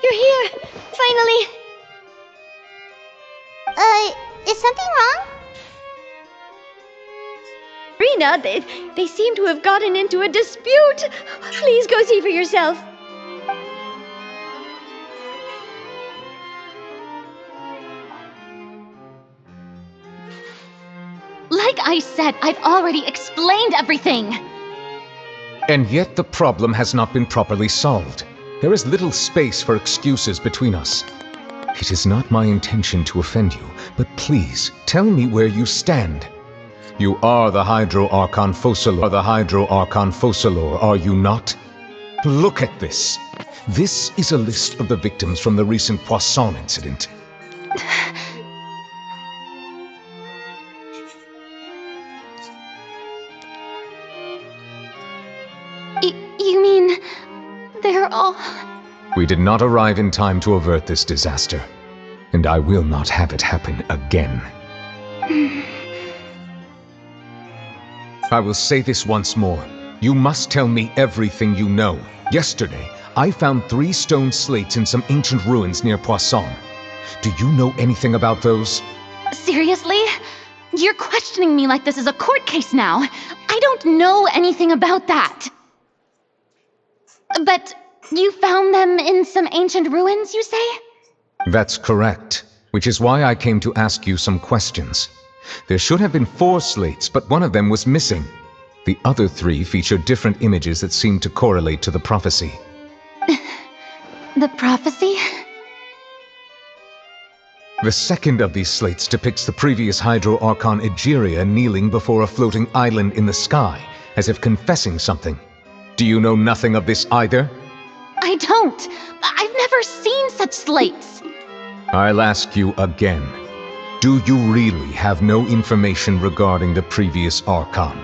You're here! Finally! Is something wrong? Rena, they seem to have gotten into a dispute! Please go see for yourself. Like I said, I've already explained everything! And yet the problem has not been properly solved. There is little space for excuses between us. It is not my intention to offend you, but please, tell me where you stand. You are the Hydro Archon Focalor, are you not? Look at this. This is a list of the victims from the recent Poisson incident. You mean... they're all... We did not arrive in time to avert this disaster, and I will not have it happen again. I will say this once more. You must tell me everything you know. Yesterday, I found 3 stone slates in some ancient ruins near Poisson. Do you know anything about those? Seriously? You're questioning me like this is a court case now. I don't know anything about that. But you found them in some ancient ruins, you say? That's correct, which is why I came to ask you some questions. There should have been 4 slates, but one of them was missing. The other 3 feature different images that seem to correlate to the prophecy. The prophecy? The second of these slates depicts the previous Hydro Archon Egeria kneeling before a floating island in the sky, as if confessing something. Do you know nothing of this either? I don't. I've never seen such slates. I'll ask you again. Do you really have no information regarding the previous Archon?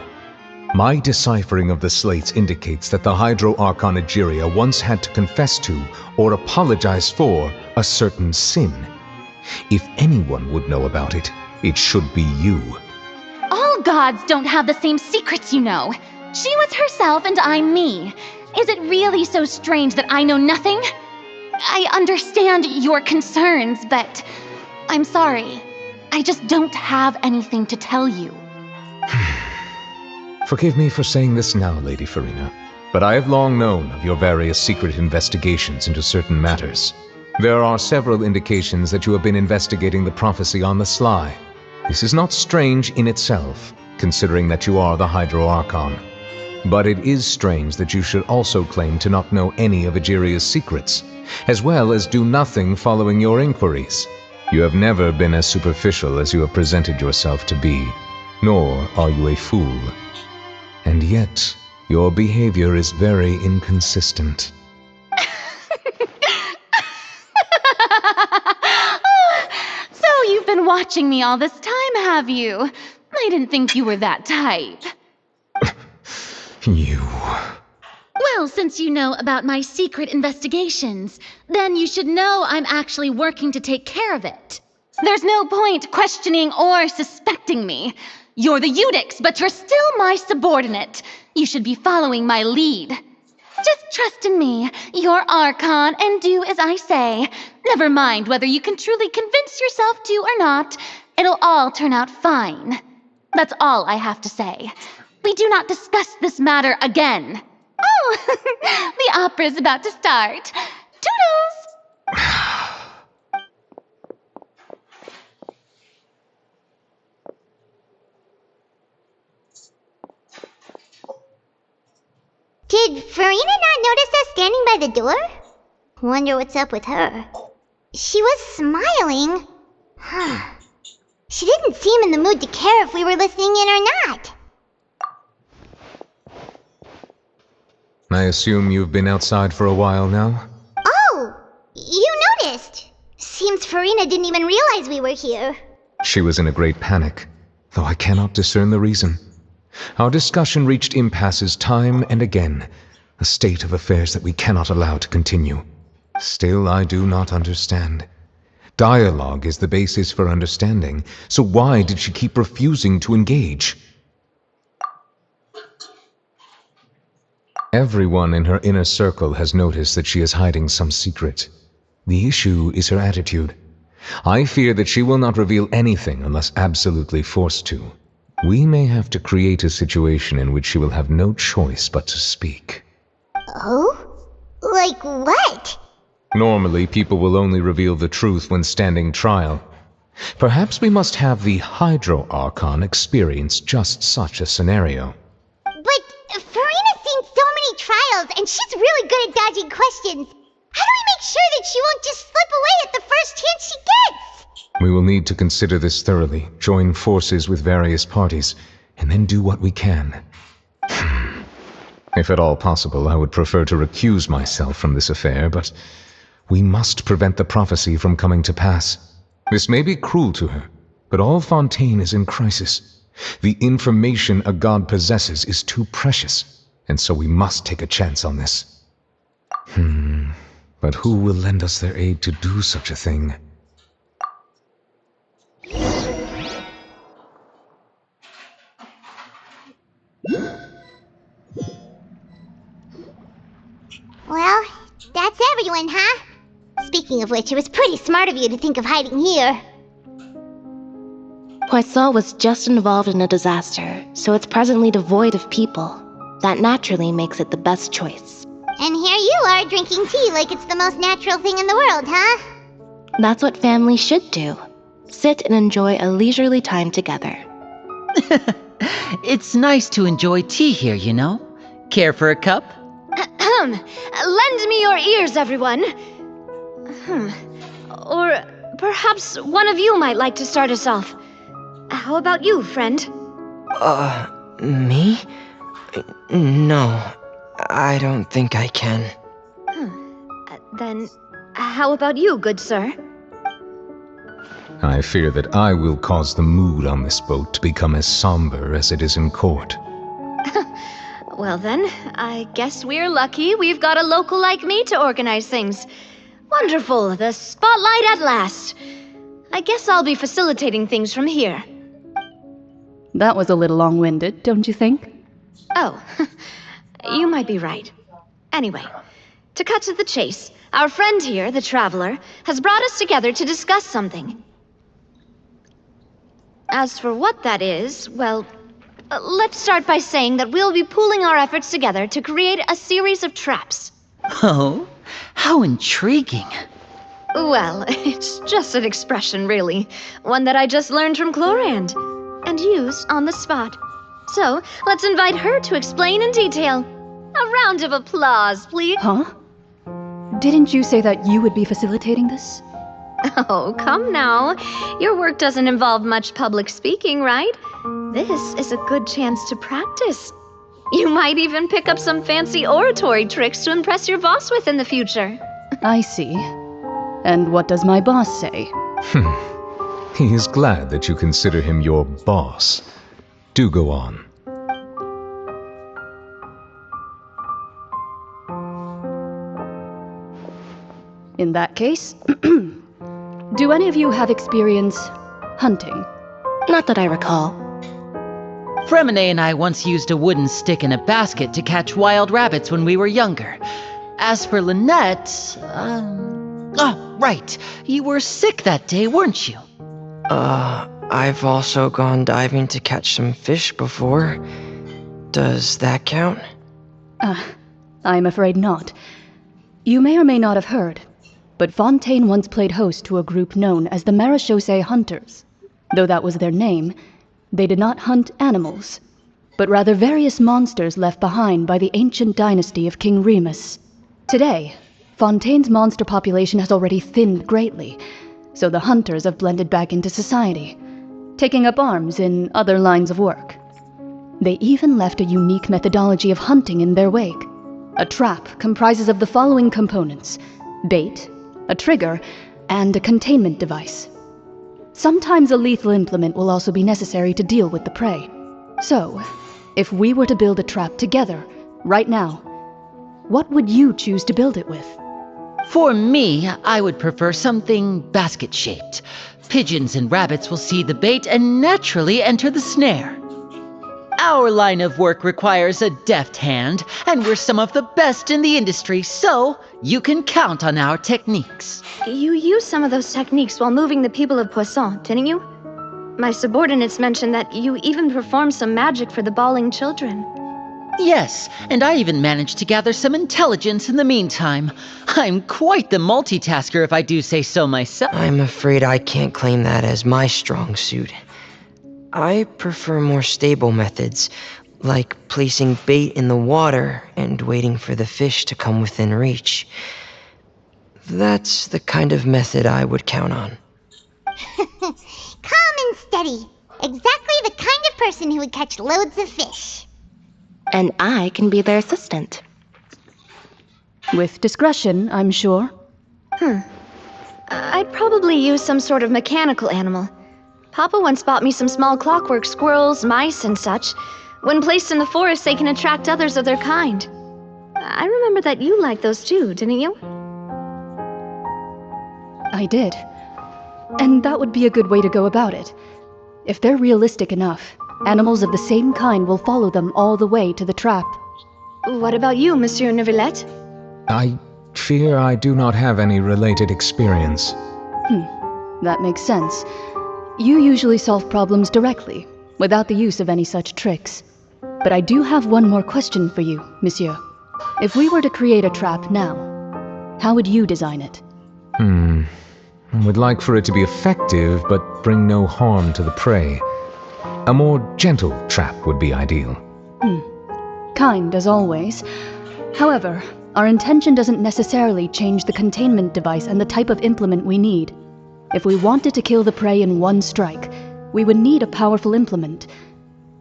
My deciphering of the slates indicates that the Hydro Archon Egeria once had to confess to, or apologize for, a certain sin. If anyone would know about it, it should be you. All gods don't have the same secrets, you know. She was herself and I'm me. Is it really so strange that I know nothing? I understand your concerns, but I'm sorry. I just don't have anything to tell you. Forgive me for saying this now, Lady Farina, but I have long known of your various secret investigations into certain matters. There are several indications that you have been investigating the prophecy on the sly. This is not strange in itself, considering that you are the Hydro Archon. But it is strange that you should also claim to not know any of Egeria's secrets, as well as do nothing following your inquiries. You have never been as superficial as you have presented yourself to be, nor are you a fool. And yet, your behavior is very inconsistent. So you've been watching me all this time, have you? I didn't think you were that type. You... Well, since you know about my secret investigations, then you should know I'm actually working to take care of it. There's no point questioning or suspecting me. You're the Eudix, but you're still my subordinate. You should be following my lead. Just trust in me, you're Archon, and do as I say. Never mind whether you can truly convince yourself to or not. It'll all turn out fine. That's all I have to say. We do not discuss this matter again. Oh, the opera's about to start. Toodles! Did Farina not notice us standing by the door? Wonder what's up with her. She was smiling. Huh. She didn't seem in the mood to care if we were listening in or not. I assume you've been outside for a while now? Oh, you noticed. Seems Farina didn't even realize we were here. She was in a great panic, though I cannot discern the reason. Our discussion reached impasses time and again, a state of affairs that we cannot allow to continue. Still, I do not understand. Dialogue is the basis for understanding, so why did she keep refusing to engage? Everyone in her inner circle has noticed that she is hiding some secret. The issue is her attitude. I fear that she will not reveal anything unless absolutely forced to. We may have to create a situation in which she will have no choice but to speak. Oh? Like what? Normally, people will only reveal the truth when standing trial. Perhaps we must have the Hydro Archon experience just such a scenario. But Farina's seen so many trials, and she's really good at dodging questions. How do we make sure that she won't just slip away at the first chance she gets? We will need to consider this thoroughly, join forces with various parties, and then do what we can. If at all possible, I would prefer to recuse myself from this affair, but we must prevent the prophecy from coming to pass. This may be cruel to her, but all Fontaine is in crisis. The information a god possesses is too precious, and so we must take a chance on this. But who will lend us their aid to do such a thing? Well, that's everyone, huh? Speaking of which, it was pretty smart of you to think of hiding here. Poisson was just involved in a disaster, so it's presently devoid of people. That naturally makes it the best choice. And here you are drinking tea like it's the most natural thing in the world, huh? That's what families should do. Sit and enjoy a leisurely time together. It's nice to enjoy tea here, you know. Care for a cup? Lend me your ears, everyone. Or perhaps one of you might like to start us off. How about you, friend? Me? No, I don't think I can. Then, how about you, good sir? I fear that I will cause the mood on this boat to become as somber as it is in court. Well then, I guess we're lucky we've got a local like me to organize things. Wonderful, the spotlight at last. I guess I'll be facilitating things from here. That was a little long-winded, don't you think? Oh, you might be right. Anyway, to cut to the chase, our friend here, the Traveler, has brought us together to discuss something. As for what that is, well, let's start by saying that we'll be pooling our efforts together to create a series of traps. Oh, how intriguing. Well, it's just an expression, really. One that I just learned from Chlorand, and used on the spot. So, let's invite her to explain in detail. A round of applause, please. Huh? Didn't you say that you would be facilitating this? Oh, come now. Your work doesn't involve much public speaking, right? This is a good chance to practice. You might even pick up some fancy oratory tricks to impress your boss with in the future. I see. And what does my boss say? He is glad that you consider him your boss. Do go on. In that case, do any of you have experience hunting? Not that I recall. Fremine and I once used a wooden stick in a basket to catch wild rabbits when we were younger. As for Lynette, oh, right. You were sick that day, weren't you? I've also gone diving to catch some fish before. Does that count? I'm afraid not. You may or may not have heard, but Fontaine once played host to a group known as the Marechaussee Hunters. Though that was their name, they did not hunt animals, but rather various monsters left behind by the ancient dynasty of King Remus. Today, Fontaine's monster population has already thinned greatly, so the hunters have blended back into society, taking up arms in other lines of work. They even left a unique methodology of hunting in their wake. A trap comprises of the following components: bait, a trigger, and a containment device. Sometimes a lethal implement will also be necessary to deal with the prey. So, if we were to build a trap together, right now, what would you choose to build it with? For me, I would prefer something basket-shaped. Pigeons and rabbits will see the bait and naturally enter the snare. Our line of work requires a deft hand, and we're some of the best in the industry, so you can count on our techniques. You used some of those techniques while moving the people of Poisson, didn't you? My subordinates mentioned that you even performed some magic for the bawling children. Yes, and I even managed to gather some intelligence in the meantime. I'm quite the multitasker if I do say so myself. I'm afraid I can't claim that as my strong suit. I prefer more stable methods, like placing bait in the water and waiting for the fish to come within reach. That's the kind of method I would count on. Calm and steady. Exactly the kind of person who would catch loads of fish. And I can be their assistant. With discretion, I'm sure. I'd probably use some sort of mechanical animal. Papa once bought me some small clockwork squirrels, mice, and such. When placed in the forest, they can attract others of their kind. I remember that you liked those too, didn't you? I did. And that would be a good way to go about it. If they're realistic enough, animals of the same kind will follow them all the way to the trap. What about you, Monsieur Neuvillette? I fear I do not have any related experience. That makes sense. You usually solve problems directly, without the use of any such tricks. But I do have one more question for you, Monsieur. If we were to create a trap now, how would you design it? I would like for it to be effective, but bring no harm to the prey. A more gentle trap would be ideal. Kind, as always. However, our intention doesn't necessarily change the containment device and the type of implement we need. If we wanted to kill the prey in one strike, we would need a powerful implement.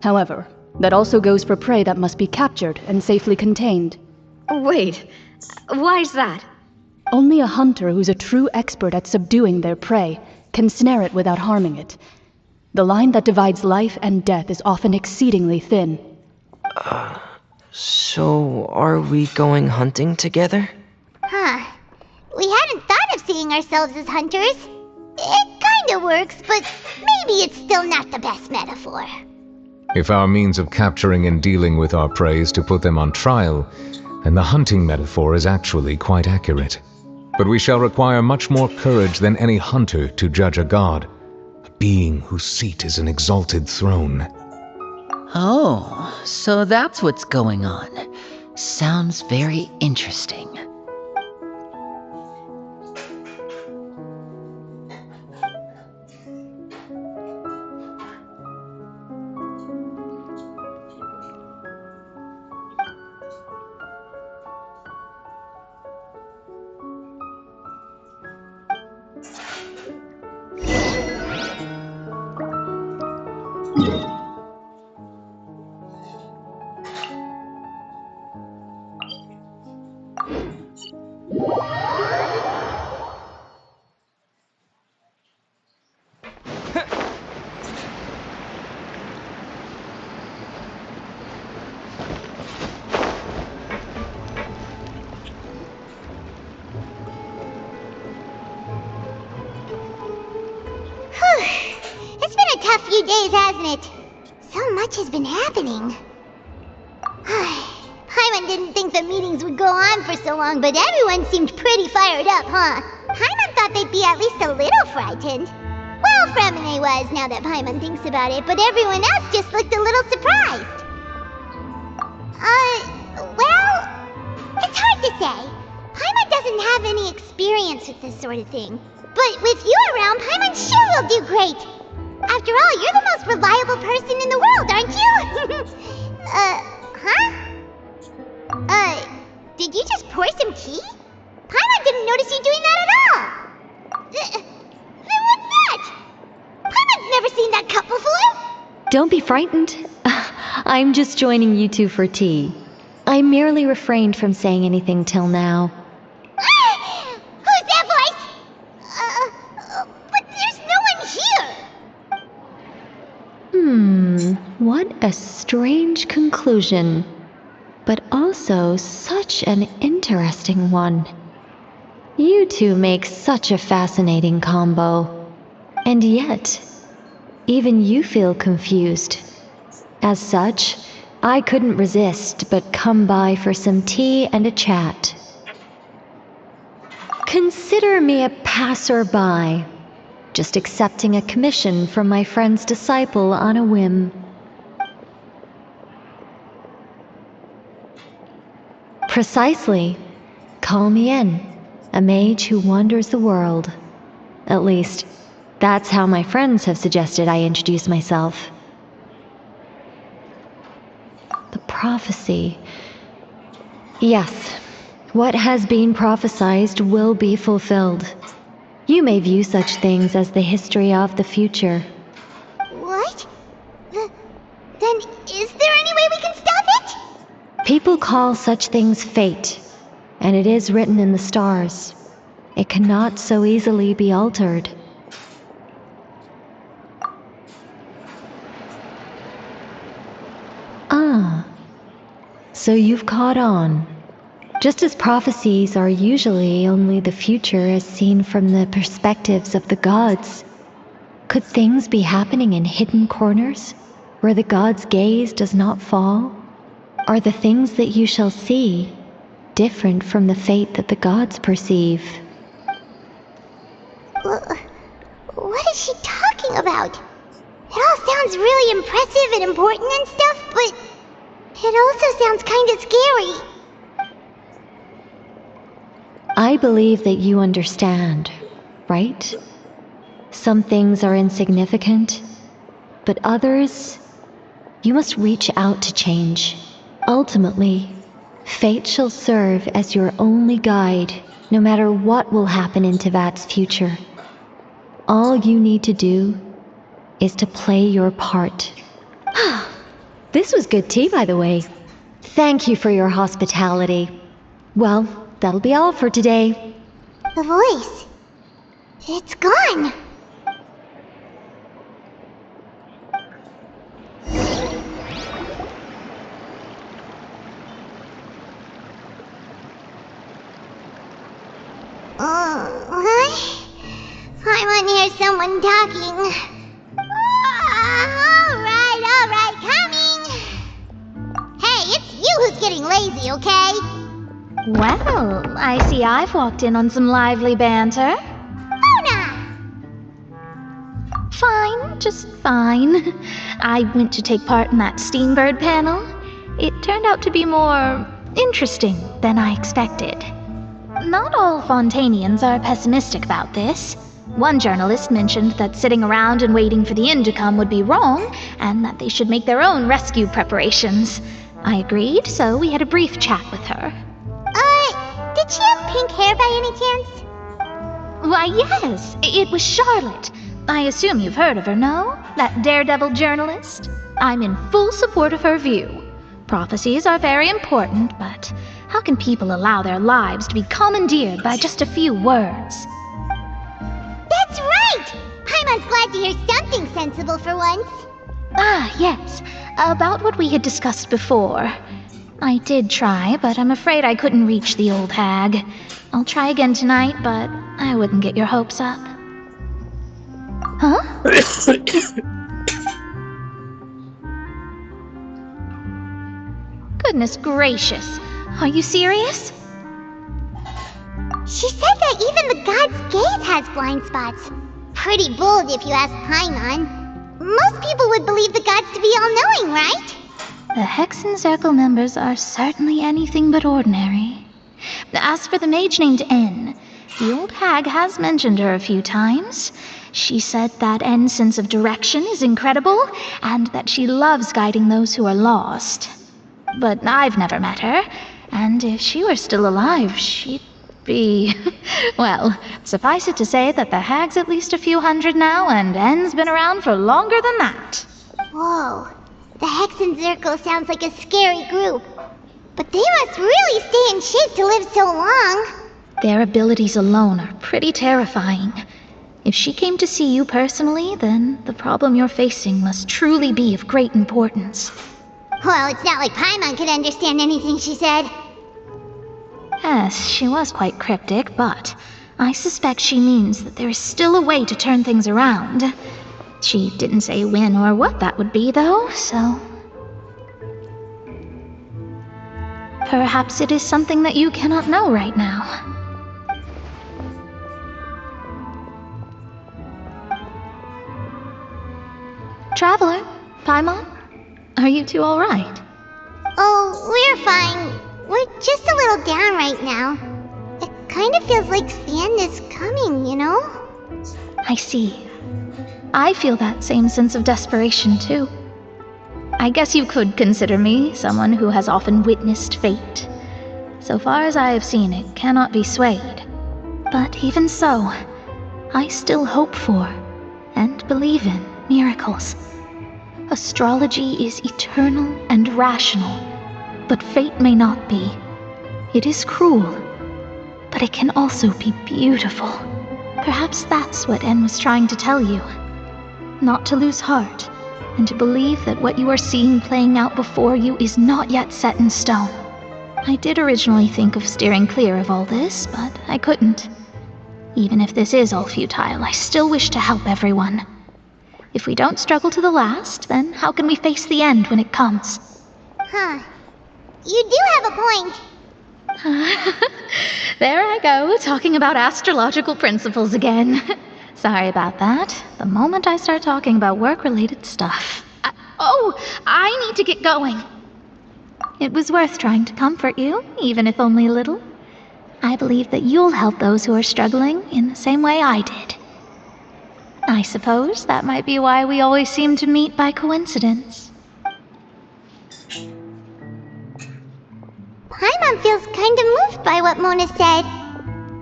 However, that also goes for prey that must be captured and safely contained. Wait, why's that? Only a hunter who's a true expert at subduing their prey can snare it without harming it. The line that divides life and death is often exceedingly thin. So, are we going hunting together? We hadn't thought of seeing ourselves as hunters. It kinda works, but maybe it's still not the best metaphor. If our means of capturing and dealing with our prey is to put them on trial, then the hunting metaphor is actually quite accurate. But we shall require much more courage than any hunter to judge a god, a being whose seat is an exalted throne. Oh, so that's what's going on. Sounds very interesting. It's been a tough few days, hasn't it? So much has been happening. Paimon didn't think the meetings would go on for so long, but everyone seemed pretty fired up, huh? Paimon thought they'd be at least a little frightened. Well, Fremine was, now that Paimon thinks about it, but everyone else just looked a little surprised. Well, it's hard to say. Paimon doesn't have any experience with this sort of thing. But with you around, Paimon sure will do great. After all, you're the most reliable person in the world, aren't you? Did you just pour some tea? Paimon didn't notice you doing that at all. Then what's that? Paimon's never seen that cup before. Don't be frightened. I'm just joining you two for tea. I merely refrained from saying anything till now. Who's that voice? But there's no one here. What a strange conclusion. But also such an interesting one. You two make such a fascinating combo. And yet, even you feel confused. As such, I couldn't resist but come by for some tea and a chat. Consider me a passerby, just accepting a commission from my friend's disciple on a whim. Precisely. Call me in, a mage who wanders the world. At least, that's how my friends have suggested I introduce myself. The prophecy. Yes, what has been prophesied will be fulfilled. You may view such things as the history of the future. What? Then is there any way we can stop it? People call such things fate, and it is written in the stars. It cannot so easily be altered. Ah, so you've caught on. Just as prophecies are usually only the future as seen from the perspectives of the gods, could things be happening in hidden corners, where the gods' gaze does not fall? Are the things that you shall see different from the fate that the gods perceive? What is she talking about? It all sounds really impressive and important and stuff, but it also sounds kind of scary. I believe that you understand, right? Some things are insignificant, but others, you must reach out to change. Ultimately, fate shall serve as your only guide, no matter what will happen in Teyvat's future. All you need to do is to play your part. This was good tea, by the way. Thank you for your hospitality. Well, that'll be all for today. The voice. It's gone. I want to hear someone talking. Alright, coming! Hey, it's you who's getting lazy, okay? Well, I see I've walked in on some lively banter. Mona! Fine, just fine. I went to take part in that Steambird panel. It turned out to be more interesting than I expected. Not all Fontainians are pessimistic about this. One journalist mentioned that sitting around and waiting for the end to come would be wrong, and that they should make their own rescue preparations. I agreed, so we had a brief chat with her. Did she have pink hair by any chance? Why, yes, it was Charlotte. I assume you've heard of her, no? That daredevil journalist? I'm in full support of her view. Prophecies are very important, but how can people allow their lives to be commandeered by just a few words? That's right! Paimon's glad to hear something sensible for once. Ah, yes, about what we had discussed before. I did try, but I'm afraid I couldn't reach the old hag. I'll try again tonight, but I wouldn't get your hopes up. Huh? Goodness gracious. Are you serious? She said that even the god's gaze has blind spots. Pretty bold if you ask Paimon. Most people would believe the gods to be all-knowing, right? The Hexen Circle members are certainly anything but ordinary. As for the mage named N, the old hag has mentioned her a few times. She said that N's sense of direction is incredible, and that she loves guiding those who are lost. But I've never met her, and if she were still alive, she'd be... Well, suffice it to say that the hag's at least a few hundred now, and N's been around for longer than that. Whoa. The Hexen Circle sounds like a scary group. But they must really stay in shape to live so long. Their abilities alone are pretty terrifying. If she came to see you personally, then the problem you're facing must truly be of great importance. Well, it's not like Paimon could understand anything she said. Yes, she was quite cryptic, but I suspect she means that there is still a way to turn things around. She didn't say when or what that would be, though, so Perhaps it is something that you cannot know right now. Traveler, Paimon, are you two all right? Oh, we're fine. We're just a little down right now. It kind of feels like the end is coming, you know? I see. I feel that same sense of desperation, too. I guess you could consider me someone who has often witnessed fate. So far as I have seen, it cannot be swayed. But even so, I still hope for, and believe in, miracles. Astrology is eternal and rational, but fate may not be. It is cruel, but it can also be beautiful. Perhaps that's what En was trying to tell you. Not to lose heart, and to believe that what you are seeing playing out before you is not yet set in stone. I did originally think of steering clear of all this, but I couldn't. Even if this is all futile, I still wish to help everyone. If we don't struggle to the last, then how can we face the end when it comes? Huh. You do have a point. There I go, talking about astrological principles again. Sorry about that. The moment I start talking about work-related stuff. I need to get going. It was worth trying to comfort you, even if only a little. I believe that you'll help those who are struggling in the same way I did. I suppose that might be why we always seem to meet by coincidence. Paimon feels kind of moved by what Mona said,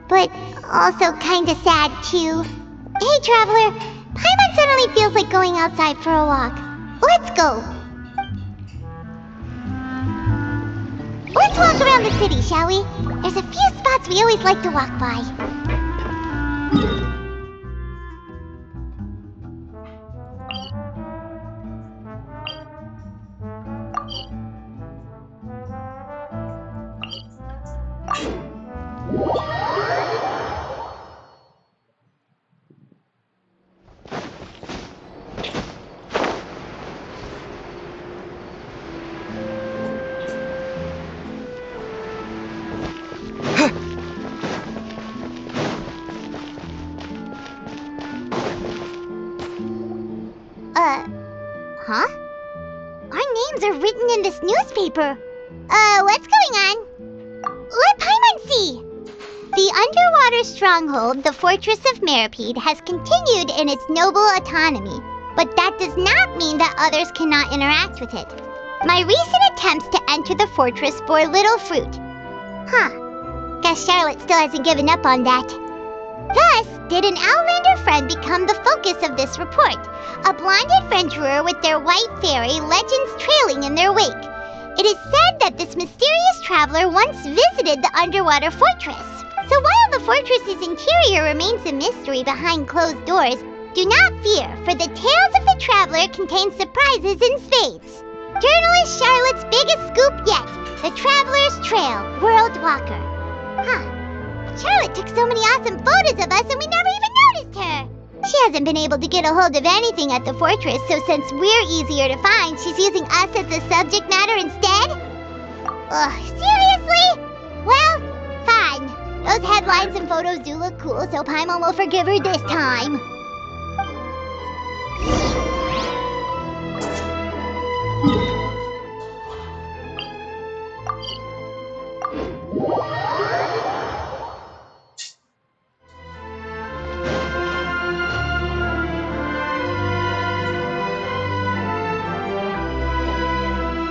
but also kind of sad too. Hey, Traveler, Paimon suddenly feels like going outside for a walk. Let's go. Let's walk around the city, shall we? There's a few spots we always like to walk by. Huh? Our names are written in this newspaper. What's going on? Let Paimon see! The underwater stronghold, the Fortress of Meripede, has continued in its noble autonomy, but that does not mean that others cannot interact with it. My recent attempts to enter the fortress bore little fruit. Huh. Guess Charlotte still hasn't given up on that. Thus, did an Outlander friend become the focus of this report, a blonde adventurer with their white fairy legends trailing in their wake. It is said that this mysterious traveler once visited the underwater fortress. So while the fortress's interior remains a mystery behind closed doors, do not fear, for the tales of the traveler contain surprises in spades. Journalist Charlotte's biggest scoop yet, the Traveler's Trail, World Walker. Huh. Charlotte took so many awesome photos of us and we never even noticed her. She hasn't been able to get a hold of anything at the fortress, so since we're easier to find, she's using us as the subject matter instead? Ugh, seriously? Well, fine. Those headlines and photos do look cool, so Paimon will forgive her this time.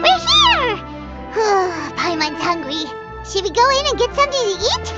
We're here! Paimon's hungry. Should we go in and get something to eat?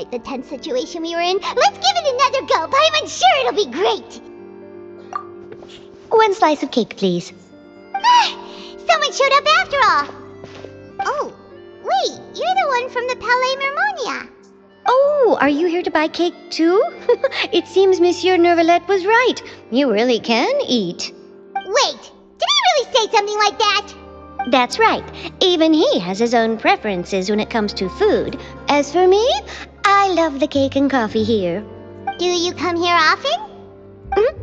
despite the tense situation we were in. Let's give it another go. Paimon's sure it'll be great. 1 slice of cake, please. Someone showed up after all. Oh, wait, you're the one from the Palais Mermonia. Oh, are you here to buy cake too? It seems Monsieur Nervalette was right. You really can eat. Wait, did he really say something like that? That's right. Even he has his own preferences when it comes to food. As for me, I love the cake and coffee here. Do you come here often?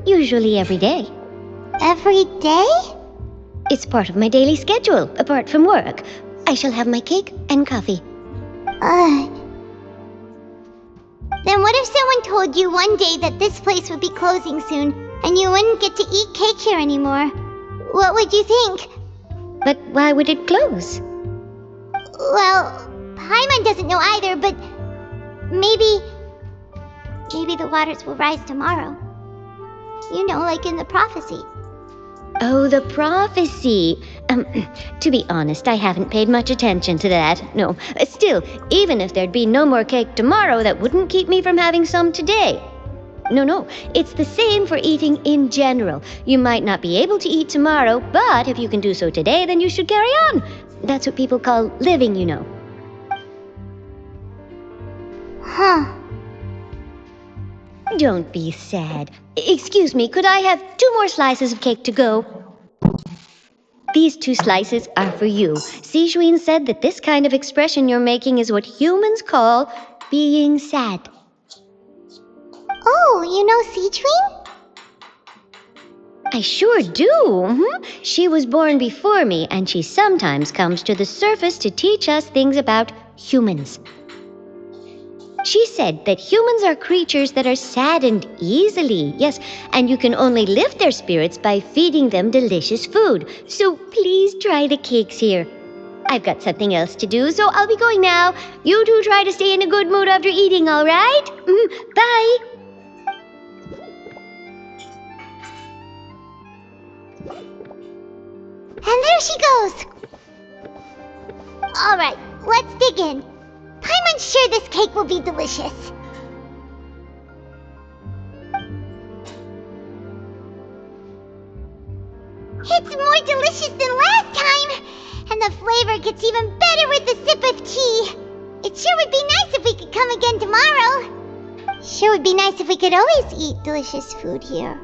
Usually every day. Every day? It's part of my daily schedule, apart from work. I shall have my cake and coffee. Then what if someone told you one day that this place would be closing soon, and you wouldn't get to eat cake here anymore? What would you think? But why would it close? Well, Paimon doesn't know either, but maybe the waters will rise tomorrow. You know, like in the prophecy. Oh, the prophecy. To be honest, I haven't paid much attention to that. No, still, even if there'd be no more cake tomorrow, that wouldn't keep me from having some today. No, it's the same for eating in general. You might not be able to eat tomorrow, but if you can do so today, then you should carry on. That's what people call living, you know. Huh. Don't be sad. Excuse me, could I have 2 more slices of cake to go? These 2 slices are for you. Sijuin said that this kind of expression you're making is what humans call being sad. Oh, you know Sijuin? I sure do. She was born before me, and she sometimes comes to the surface to teach us things about humans. She said that humans are creatures that are saddened easily, yes, and you can only lift their spirits by feeding them delicious food. So please try the cakes here. I've got something else to do, so I'll be going now. You two try to stay in a good mood after eating, all right? Bye. And there she goes. All right, let's dig in. Paimon's sure this cake will be delicious. It's more delicious than last time, and the flavor gets even better with a sip of tea. It sure would be nice if we could come again tomorrow. Sure would be nice if we could always eat delicious food here.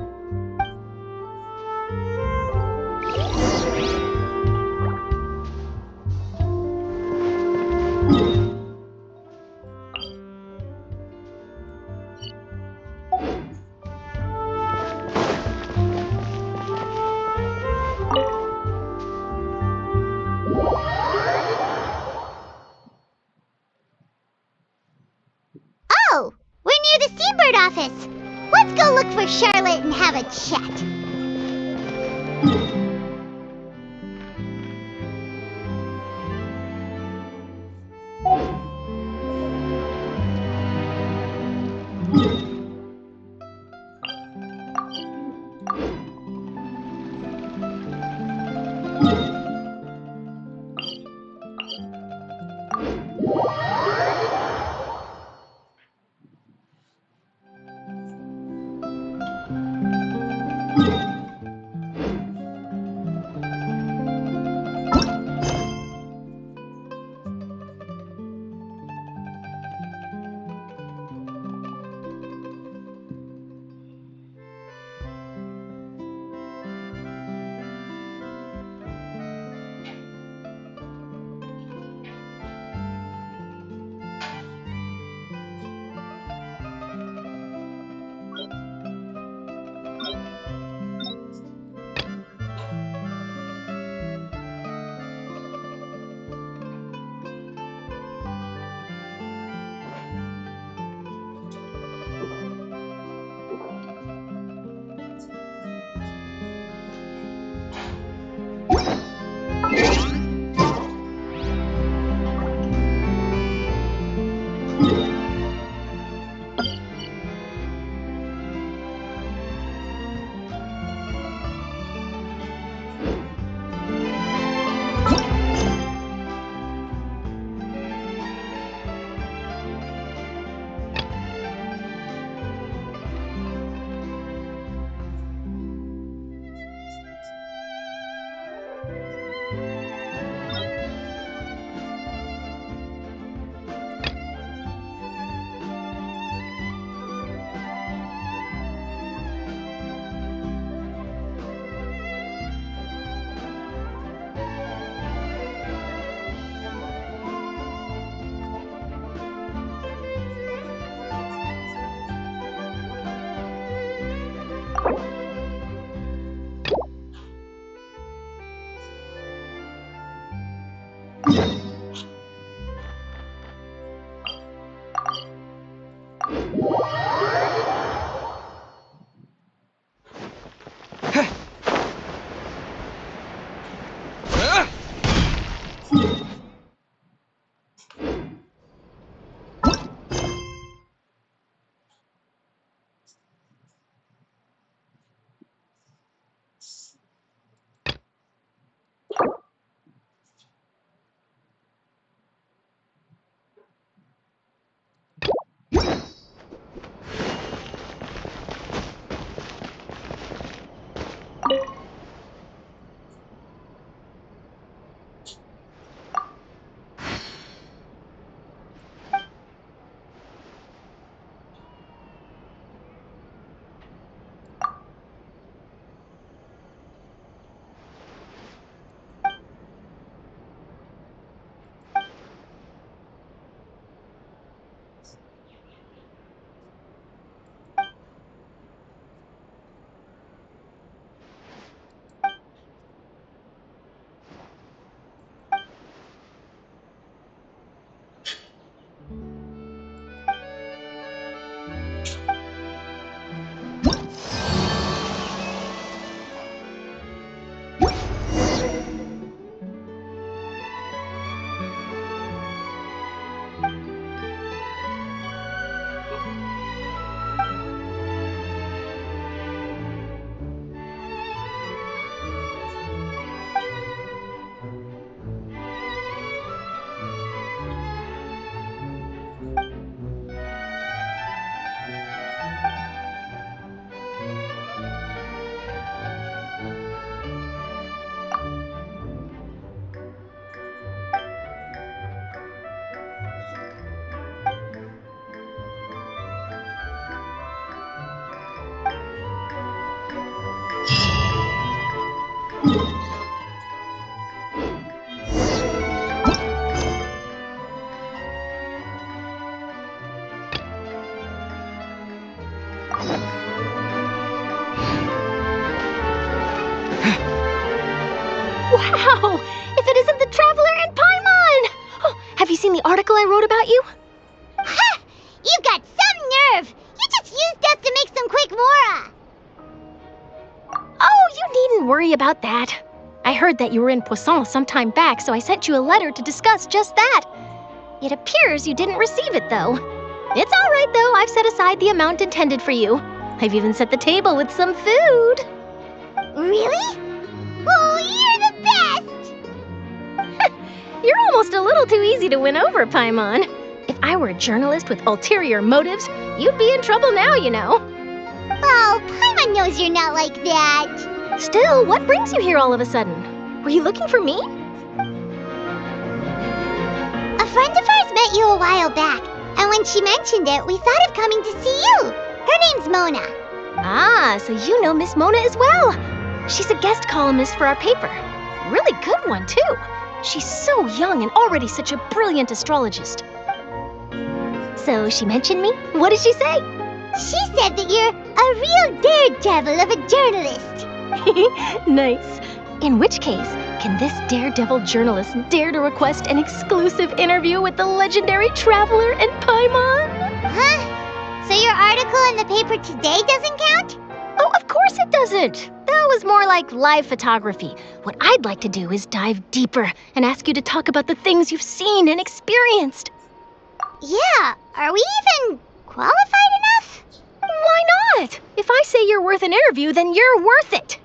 Oh, we're near the Seabird office. Let's go look for Charlotte and have a chat. Wow! If it isn't the Traveler and Paimon! Oh, have you seen the article I wrote about you? Ha! You've got some nerve! You just used us to make some quick mora! Oh, you needn't worry about that. I heard that you were in Poisson some time back, so I sent you a letter to discuss just that. It appears you didn't receive it, though. It's all right, though. I've set aside the amount intended for you. I've even set the table with some food. Really? Oh, you're the best! You're almost a little too easy to win over, Paimon. If I were a journalist with ulterior motives, you'd be in trouble now, you know. Oh, Paimon knows you're not like that. Still, what brings you here all of a sudden? Were you looking for me? A friend of ours met you a while back, and when she mentioned it, we thought of coming to see you. Her name's Mona. Ah, so you know Miss Mona as well. She's a guest columnist for our paper. Really good one, too. She's so young and already such a brilliant astrologist. So she mentioned me? What did she say? She said that you're a real daredevil of a journalist. Nice. In which case, can this daredevil journalist dare to request an exclusive interview with the legendary Traveler and Paimon? Huh? So your article in the paper today doesn't count? Oh, of course it doesn't. That was more like live photography. What I'd like to do is dive deeper and ask you to talk about the things you've seen and experienced. Yeah, are we even qualified enough? Why not? If I say you're worth an interview, then you're worth it.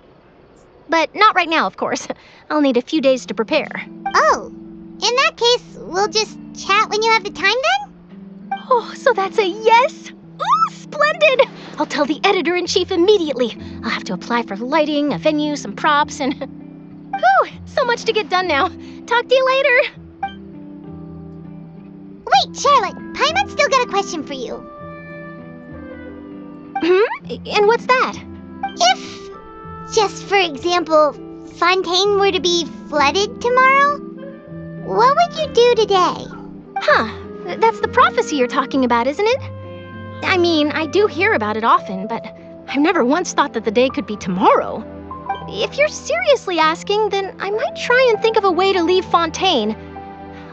But not right now, of course. I'll need a few days to prepare. Oh, in that case, we'll just chat when you have the time then? Oh, so that's a yes? Ooh, splendid! I'll tell the editor-in-chief immediately. I'll have to apply for lighting, a venue, some props, and... Whew, so much to get done now. Talk to you later. Wait, Charlotte, Paimon's still got a question for you. And what's that? If, just for example, Fontaine were to be flooded tomorrow, what would you do today? Huh, that's the prophecy you're talking about, isn't it? I mean, I do hear about it often, but I've never once thought that the day could be tomorrow. If you're seriously asking, then I might try and think of a way to leave Fontaine.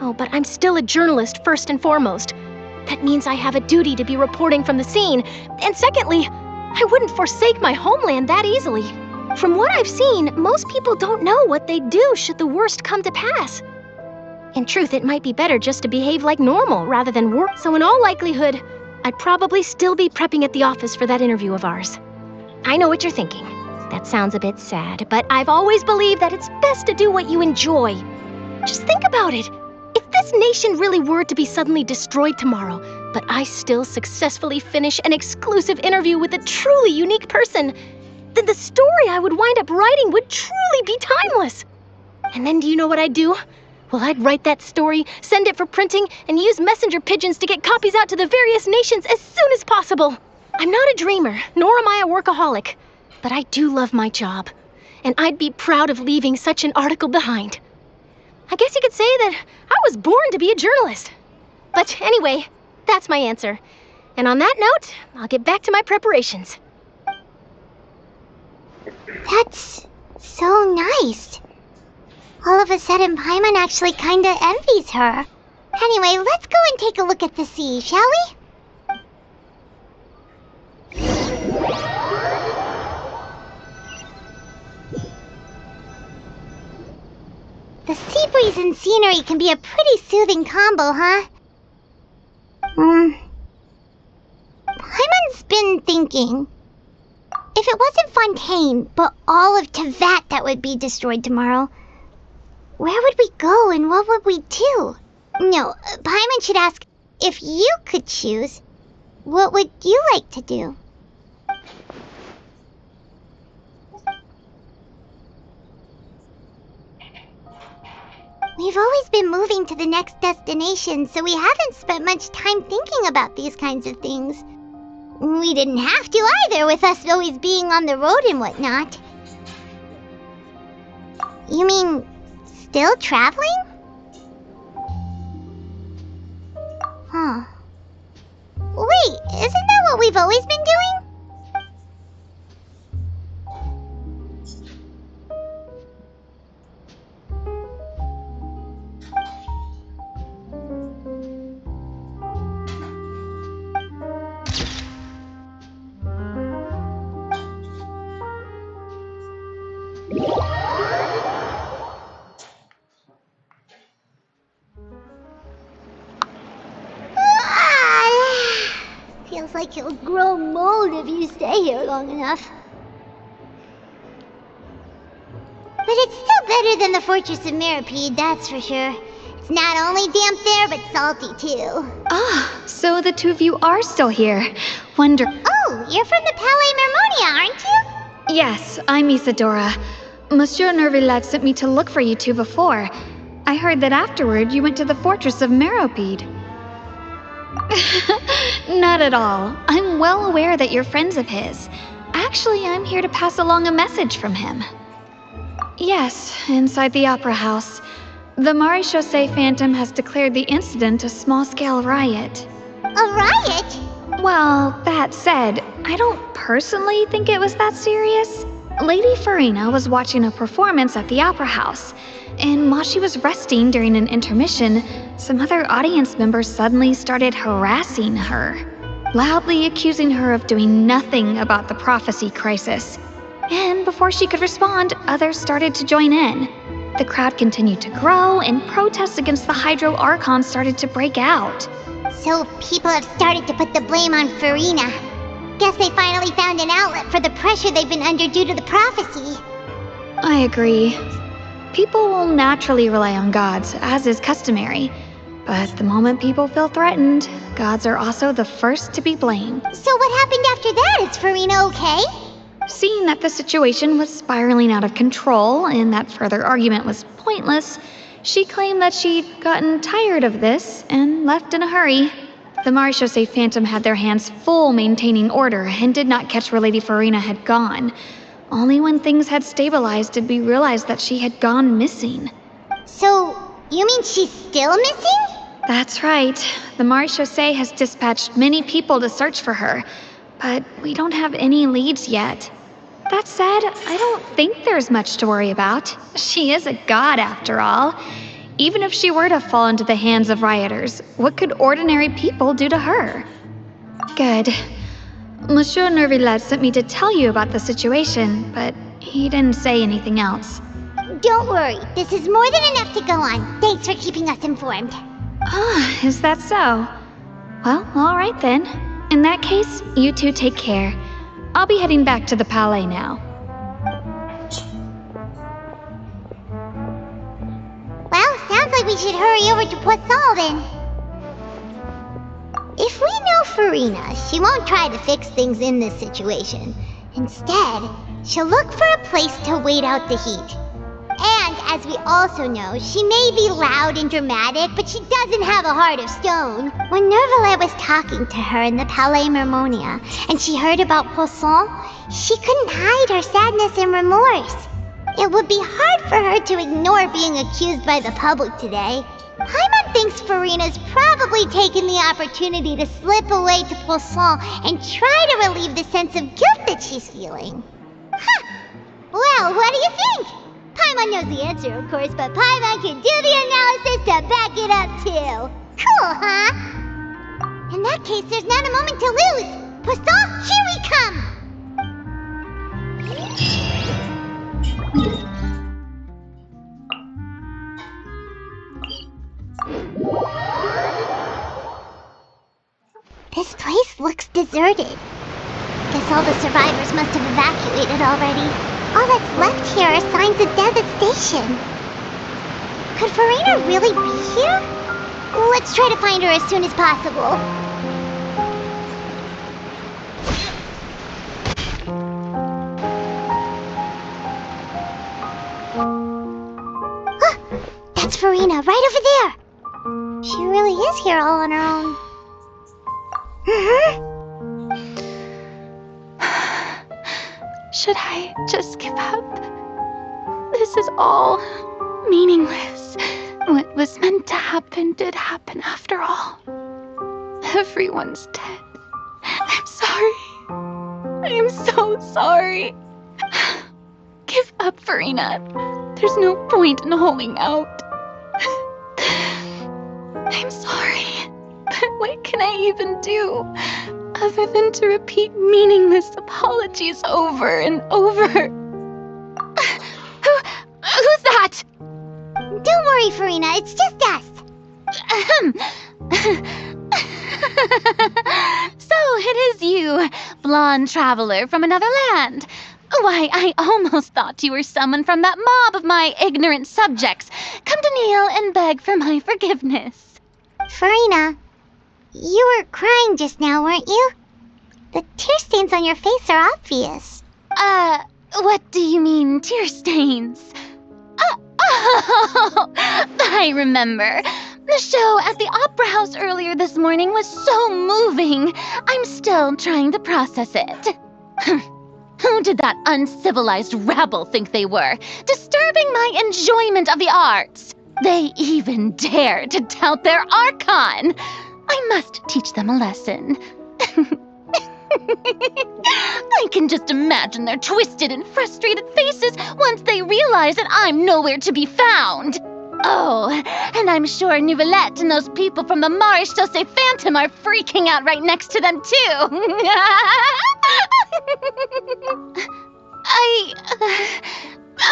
Oh, but I'm still a journalist first and foremost. That means I have a duty to be reporting from the scene. And secondly, I wouldn't forsake my homeland that easily. From what I've seen, most people don't know what they'd do should the worst come to pass. In truth, it might be better just to behave like normal rather than work. So in all likelihood, I'd probably still be prepping at the office for that interview of ours. I know what you're thinking. That sounds a bit sad, but I've always believed that it's best to do what you enjoy. Just think about it. If this nation really were to be suddenly destroyed tomorrow, but I still successfully finish an exclusive interview with a truly unique person, then the story I would wind up writing would truly be timeless. And then do you know what I'd do? Well, I'd write that story, send it for printing, and use messenger pigeons to get copies out to the various nations as soon as possible. I'm not a dreamer, nor am I a workaholic, but I do love my job, and I'd be proud of leaving such an article behind. I guess you could say that I was born to be a journalist. But anyway, that's my answer. And on that note, I'll get back to my preparations. That's so nice. All of a sudden, Paimon actually kinda envies her. Anyway, let's go and take a look at the sea, shall we? The sea breeze and scenery can be a pretty soothing combo, huh? Paimon's been thinking. If it wasn't Fontaine, but all of Tevat that would be destroyed tomorrow, where would we go and what would we do? No, Paimon should ask, if you could choose, what would you like to do? We've always been moving to the next destination, so we haven't spent much time thinking about these kinds of things. We didn't have to either, with us always being on the road and whatnot. You mean, still traveling? Huh. Wait, isn't that what we've always been doing? Feels like you'll grow mold if you stay here long enough. But it's still better than the Fortress of Mirapede, that's for sure. It's not only damp there, but salty too. Ah, so the two of you are still here. Oh, you're from the Palais Mermonia, aren't you? Yes, I'm Isadora. Monsieur Nervillet sent me to look for you two before. I heard that afterward you went to the Fortress of Meropide. Not at all. I'm well aware that you're friends of his. Actually, I'm here to pass along a message from him. Yes, inside the Opera House. The Maréchaussée Phantom has declared the incident a small-scale riot. A riot? Well, that said, I don't personally think it was that serious. Lady Farina was watching a performance at the Opera House, and while she was resting during an intermission, some other audience members suddenly started harassing her, loudly accusing her of doing nothing about the prophecy crisis. And before she could respond, others started to join in. The crowd continued to grow, and protests against the Hydro Archon started to break out. So people have started to put the blame on Farina. Guess they finally found an outlet for the pressure they've been under due to the prophecy. I agree. People will naturally rely on gods, as is customary. But the moment people feel threatened, gods are also the first to be blamed. So what happened after that? Is Farina okay? Seeing that the situation was spiraling out of control and that further argument was pointless, she claimed that she'd gotten tired of this and left in a hurry. The Maréchaussée Phantom had their hands full maintaining order and did not catch where Lady Farina had gone. Only when things had stabilized did we realize that she had gone missing. So, you mean she's still missing? That's right. The Maréchaussée has dispatched many people to search for her, but we don't have any leads yet. That said, I don't think there's much to worry about. She is a god after all. Even if she were to fall into the hands of rioters, what could ordinary people do to her? Good. Monsieur Nervillet sent me to tell you about the situation, but he didn't say anything else. Don't worry, this is more than enough to go on. Thanks for keeping us informed. Ah, is that so? Well, alright then. In that case, you two take care. I'll be heading back to the Palais now. Well, sounds like we should hurry over to Poisson then. If we know Farina, she won't try to fix things in this situation. Instead, she'll look for a place to wait out the heat. And, as we also know, she may be loud and dramatic, but she doesn't have a heart of stone. When Nervillet was talking to her in the Palais Mermonia, and she heard about Poisson, she couldn't hide her sadness and remorse. It would be hard for her to ignore being accused by the public today. Paimon thinks Farina's probably taken the opportunity to slip away to Poisson and try to relieve the sense of guilt that she's feeling. Huh! Well, what do you think? Paimon knows the answer, of course, but Paimon can do the analysis to back it up, too. Cool, huh? In that case, there's not a moment to lose. Poisson, here we come! This place looks deserted. Guess all the survivors must have evacuated already. All that's left here are signs of devastation. Could Farina really be here? Let's try to find her as soon as possible. That's Farina, right over there. She really is here all on her own. Should I just give up? This is all meaningless. What was meant to happen did happen after all. Everyone's dead. I'm sorry. I'm so sorry. Give up, Farina. There's no point in holding out. I'm sorry, but what can I even do other than to repeat meaningless apologies over and over? Who's that? Don't worry, Farina, it's just us. So it is you, blonde traveler from another land. Why, I almost thought you were someone from that mob of my ignorant subjects, come to kneel and beg for my forgiveness. Farina, you were crying just now, weren't you? The tear stains on your face are obvious. What do you mean, tear stains? Oh, I remember. The show at the Opera House earlier this morning was so moving. I'm still trying to process it. Who did that uncivilized rabble think they were, disturbing my enjoyment of the arts? They even dare to tout their Archon. I must teach them a lesson. I can just imagine their twisted and frustrated faces once they realize that I'm nowhere to be found. Oh, and I'm sure Nouvellette and those people from the Maréchaussée Phantom are freaking out right next to them, too.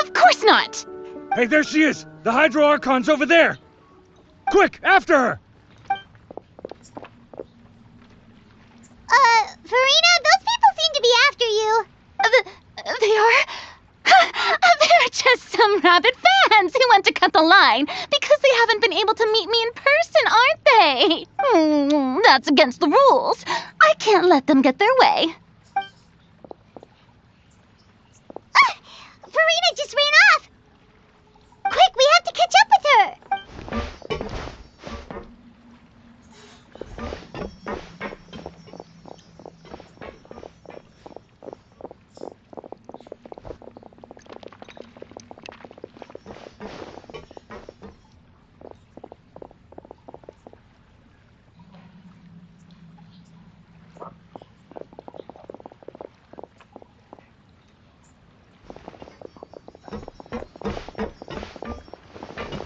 Of course not. Hey, there she is! The Hydro Archon's over there! Quick, after her! Farina, those people seem to be after you. They are? They're just some rabid fans who want to cut the line because they haven't been able to meet me in person, aren't they? That's against the rules. I can't let them get their way. Farina just ran off! Quick, we have to catch up with her!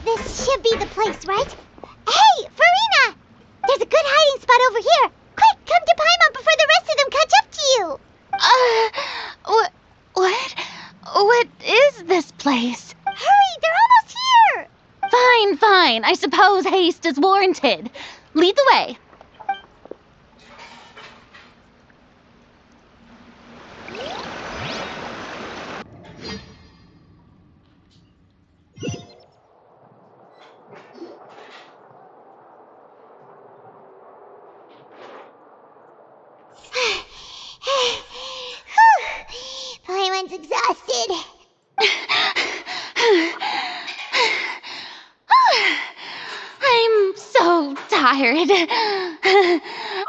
This can't be the place, right? Hey, Farina! There's a good hiding spot over here. Quick, come to Paimon before the rest of them catch up to you. What? What is this place? Hurry, they're almost here. Fine. I suppose haste is warranted. Lead the way. Paimon's exhausted. I'm so tired.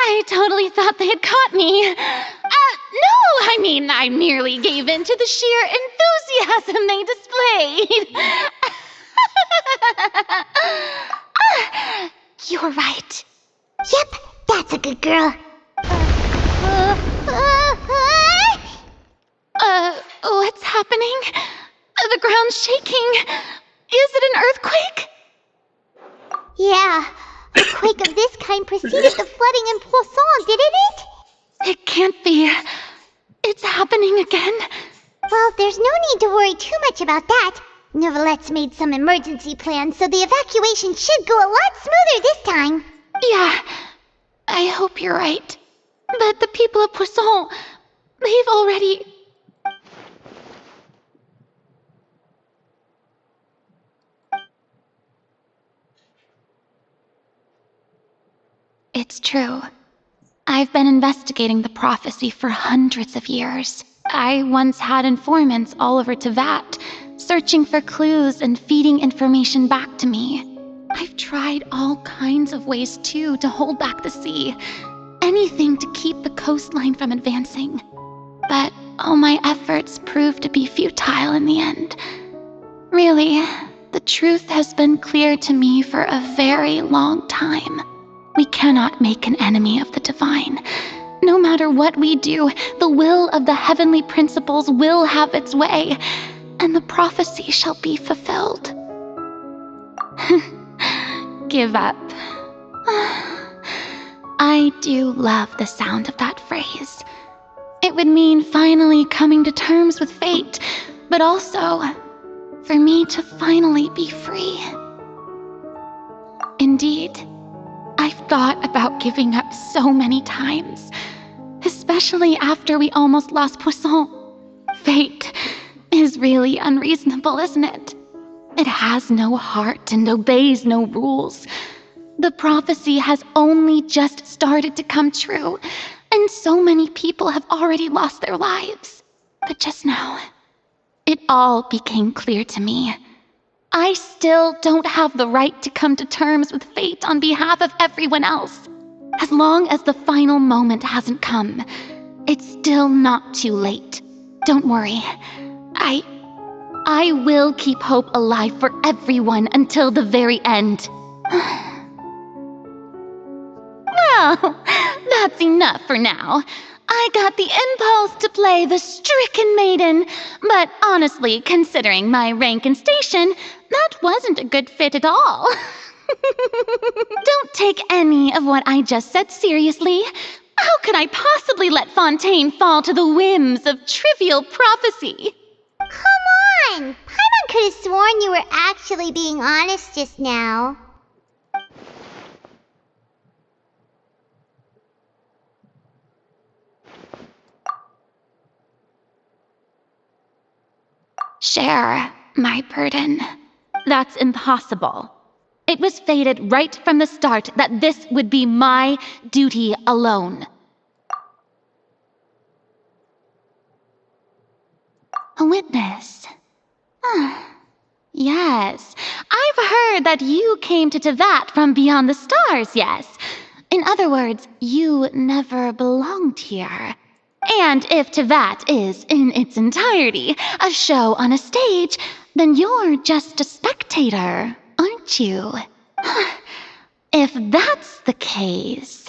I totally thought they had caught me. No, I mean, I merely gave in to the sheer enthusiasm they displayed. You're right. Yep, that's a good girl. What's happening? The ground's shaking. Is it an earthquake? Yeah, a quake of this kind preceded the flooding in Poisson, didn't it? It can't be. It's happening again. Well, there's no need to worry too much about that. Neverlette's made some emergency plans, so the evacuation should go a lot smoother this time. Yeah, I hope you're right. But the people of Poisson, they've already... It's true. I've been investigating the prophecy for hundreds of years. I once had informants all over Tevat, searching for clues and feeding information back to me. I've tried all kinds of ways, too, to hold back the sea. Anything to keep the coastline from advancing. But all my efforts proved to be futile in the end. Really, the truth has been clear to me for a very long time. We cannot make an enemy of the divine. No matter what we do, the will of the heavenly principles will have its way, and the prophecy shall be fulfilled. Give up. I do love the sound of that phrase. It would mean finally coming to terms with fate, but also for me to finally be free. Indeed, I've thought about giving up so many times, especially after we almost lost Poisson. Fate is really unreasonable, isn't it? It has no heart and obeys no rules. The prophecy has only just started to come true, and so many people have already lost their lives. But just now, it all became clear to me. I still don't have the right to come to terms with fate on behalf of everyone else. As long as the final moment hasn't come, it's still not too late. Don't worry. I will keep hope alive for everyone until the very end. Well, that's enough for now. I got the impulse to play the stricken maiden, but honestly, considering my rank and station, that wasn't a good fit at all. Don't take any of what I just said seriously. How could I possibly let Fontaine fall to the whims of trivial prophecy? Come on! Paimon could have sworn you were actually being honest just now. Share my burden. That's impossible. It was fated right from the start that this would be my duty alone. A witness. Yes, I've heard that you came to Tevat from beyond the stars, yes. In other words, you never belonged here. And if Tevat is, in its entirety, a show on a stage, then you're just a spectator, aren't you? If that's the case...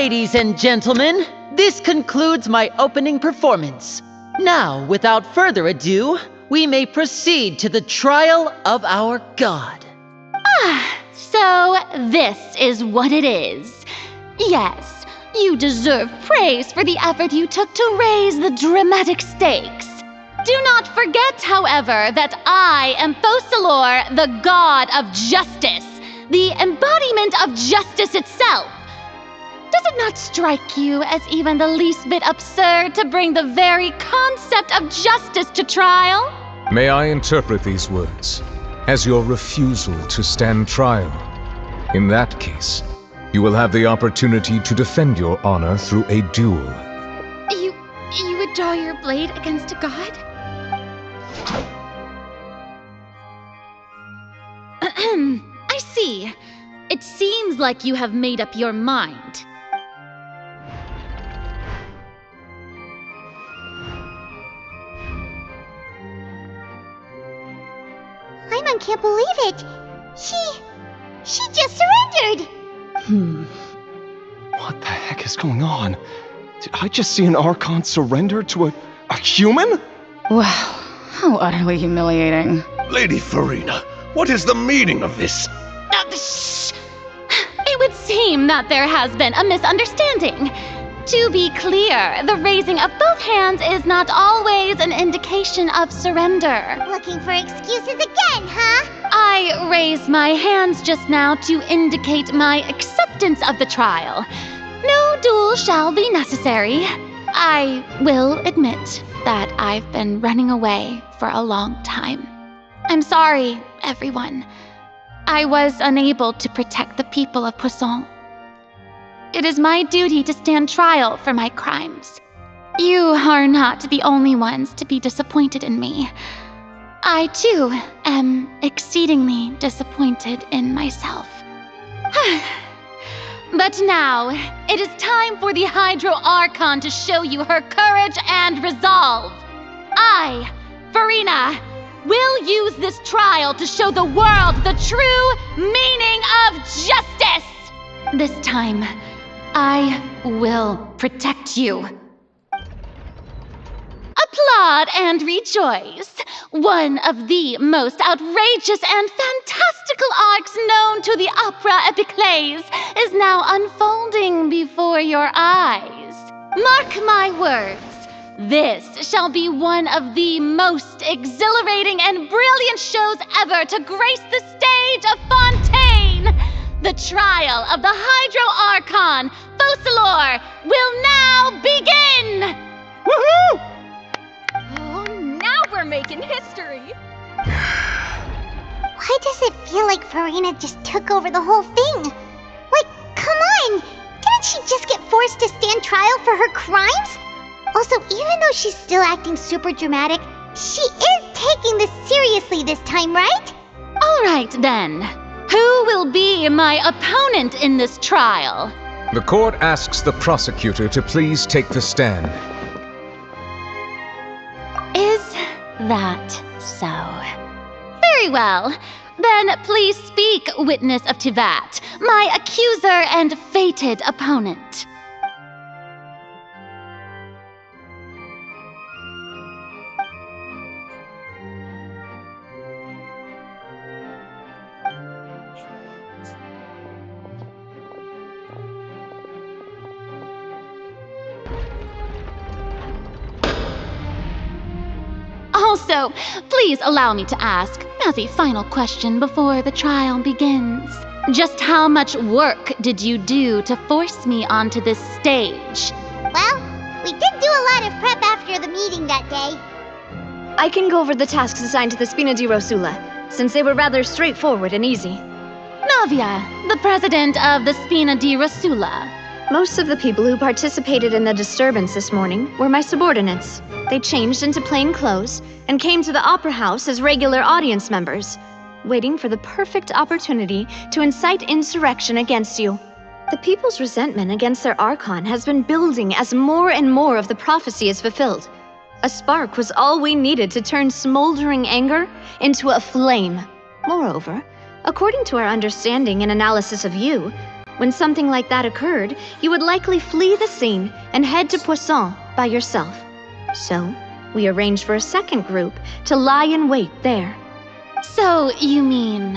Ladies and gentlemen, this concludes my opening performance. Now, without further ado, we may proceed to the trial of our god. So this is what it is. Yes, you deserve praise for the effort you took to raise the dramatic stakes. Do not forget, however, that I am Focalor, the god of justice, the embodiment of justice itself. Does it not strike you as even the least bit absurd to bring the very concept of justice to trial? May I interpret these words as your refusal to stand trial? In that case, you will have the opportunity to defend your honor through a duel. You would draw your blade against a god? I see. It seems like you have made up your mind. Paimon can't believe it. She just surrendered. What the heck is going on? Did I just see an Archon surrender to a human? Wow, how utterly humiliating. Lady Farina, what is the meaning of this? Shh! It would seem that there has been a misunderstanding. To be clear, the raising of both hands is not always an indication of surrender. Looking for excuses again, huh? I raised my hands just now to indicate my acceptance of the trial. No duel shall be necessary. I will admit that I've been running away for a long time. I'm sorry, everyone. I was unable to protect the people of Poisson. It is my duty to stand trial for my crimes. You are not the only ones to be disappointed in me. I, too, am exceedingly disappointed in myself. But now, it is time for the Hydro Archon to show you her courage and resolve. I, Farina, will use this trial to show the world the true meaning of justice. This time, I will protect you. Applaud and rejoice. One of the most outrageous and fantastical arcs known to the opera epiclese is now unfolding before your eyes. Mark my words, this shall be one of the most exhilarating and brilliant shows ever to grace the stage of Fontaine. The trial of the Hydro Archon, Focalor, will now begin! Woohoo! Oh, now we're making history! Why does it feel like Farina just took over the whole thing? Like, come on! Didn't she just get forced to stand trial for her crimes? Also, even though she's still acting super dramatic, she is taking this seriously this time, right? All right, then. Who will be my opponent in this trial? The court asks the prosecutor to please take the stand. Is that so? Very well. Then please speak, witness of Tivat, my accuser and fated opponent. Also, please allow me to ask, as a final question before the trial begins, just how much work did you do to force me onto this stage? Well, we did do a lot of prep after the meeting that day. I can go over the tasks assigned to the Spina di Rosula, since they were rather straightforward and easy. Navia, the president of the Spina di Rosula. Most of the people who participated in the disturbance this morning were my subordinates. They changed into plain clothes and came to the opera house as regular audience members, waiting for the perfect opportunity to incite insurrection against you. The people's resentment against their Archon has been building as more and more of the prophecy is fulfilled. A spark was all we needed to turn smoldering anger into a flame. Moreover, according to our understanding and analysis of you, When something like that occurred, you would likely flee the scene and head to Poisson by yourself. So, we arranged for a second group to lie in wait there. So, you mean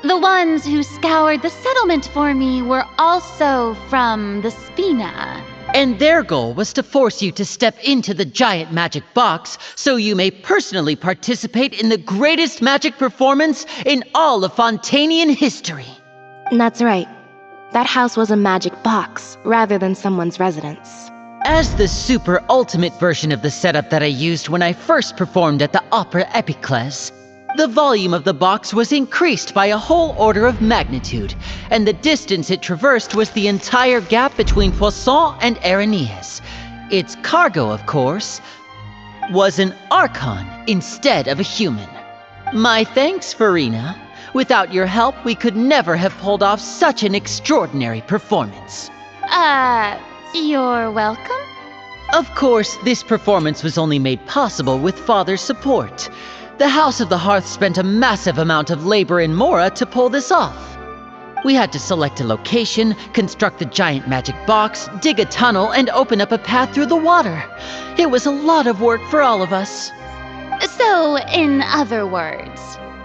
the ones who scoured the settlement for me were also from the Spina? And their goal was to force you to step into the giant magic box so you may personally participate in the greatest magic performance in all of Fontanian history. That's right. That house was a magic box, rather than someone's residence. As the super ultimate version of the setup that I used when I first performed at the Opera Epiclese, the volume of the box was increased by a whole order of magnitude, and the distance it traversed was the entire gap between Poisson and Areneas. Its cargo, of course, was an Archon instead of a human. My thanks, Farina. Without your help, we could never have pulled off such an extraordinary performance. You're welcome? Of course, this performance was only made possible with Father's support. The House of the Hearth spent a massive amount of labor in Mora to pull this off. We had to select a location, construct the giant magic box, dig a tunnel, and open up a path through the water. It was a lot of work for all of us. So, in other words,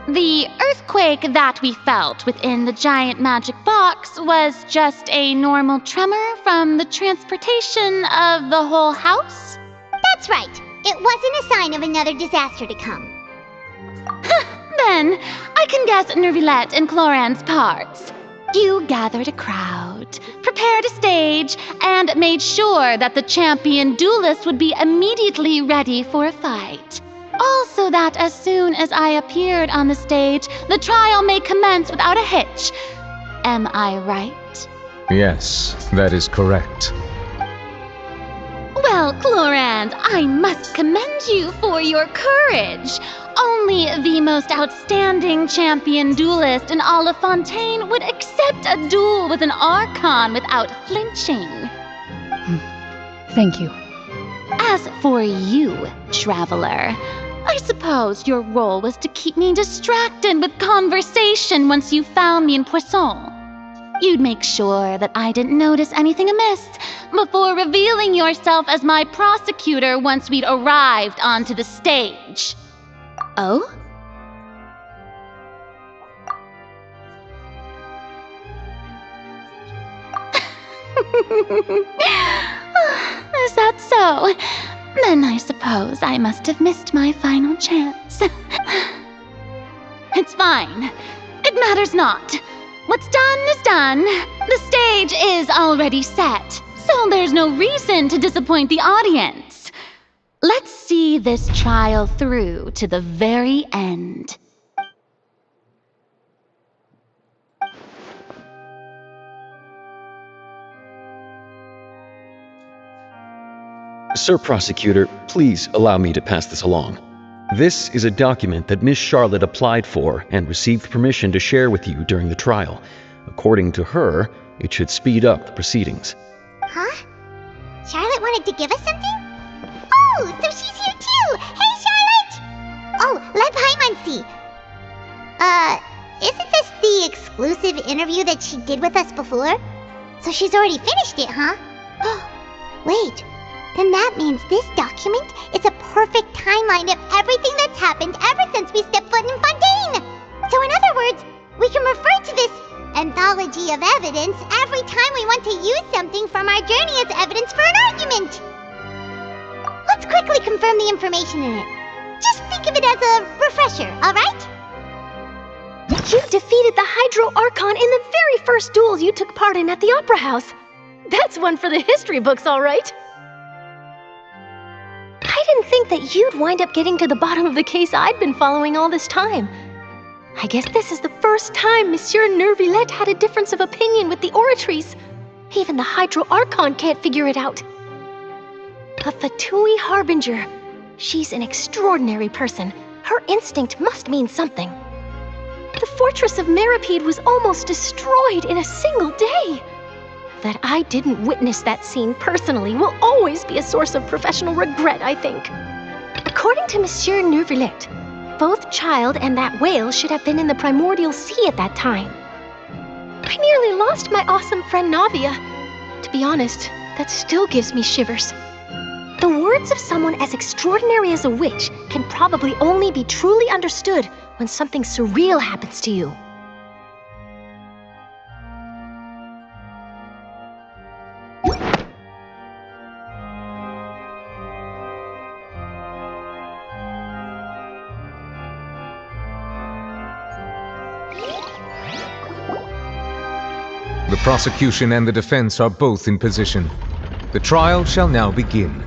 the earthquake that we felt within the giant magic box was just a normal tremor from the transportation of the whole house? That's right. It wasn't a sign of another disaster to come. Then, I can guess Nervilette and Cloran's parts. You gathered a crowd, prepared a stage, and made sure that the champion duelist would be immediately ready for a fight. Also that as soon as I appeared on the stage, the trial may commence without a hitch. Am I right? Yes, that is correct. Well, Clorand, I must commend you for your courage. Only the most outstanding champion duelist in all of Fontaine would accept a duel with an Archon without flinching. Thank you. As for you, traveler, I suppose your role was to keep me distracted with conversation once you found me in Poisson. You'd make sure that I didn't notice anything amiss before revealing yourself as my prosecutor once we'd arrived onto the stage. Oh? Is that so? Then I suppose I must have missed my final chance. It's fine. It matters not. What's done is done. The stage is already set, so there's no reason to disappoint the audience. Let's see this trial through to the very end. Sir Prosecutor, please allow me to pass this along. This is a document that Miss Charlotte applied for and received permission to share with you during the trial. According to her, it should speed up the proceedings. Huh? Charlotte wanted to give us something? Oh, so she's here too! Hey, Charlotte! Oh, let Paimon see. Isn't this the exclusive interview that she did with us before? So she's already finished it, huh? Wait. Then that means this document is a perfect timeline of everything that's happened ever since we stepped foot in Fontaine! So in other words, we can refer to this anthology of evidence every time we want to use something from our journey as evidence for an argument! Let's quickly confirm the information in it. Just think of it as a refresher, alright? You defeated the Hydro Archon in the very first duels you took part in at the Opera House. That's one for the history books, all right. I didn't think that you'd wind up getting to the bottom of the case I'd been following all this time. I guess this is the first time Monsieur Nervilette had a difference of opinion with the oratories. Even the Hydro Archon can't figure it out. A Fatui Harbinger. She's an extraordinary person. Her instinct must mean something. The fortress of Meripede was almost destroyed in a single day. That I didn't witness that scene personally will always be a source of professional regret, I think. According to Monsieur Nervilette, both Child and that whale should have been in the primordial sea at that time. I nearly lost my awesome friend Navia. To be honest, that still gives me shivers. The words of someone as extraordinary as a witch can probably only be truly understood when something surreal happens to you. The prosecution and the defense are both in position. The trial shall now begin.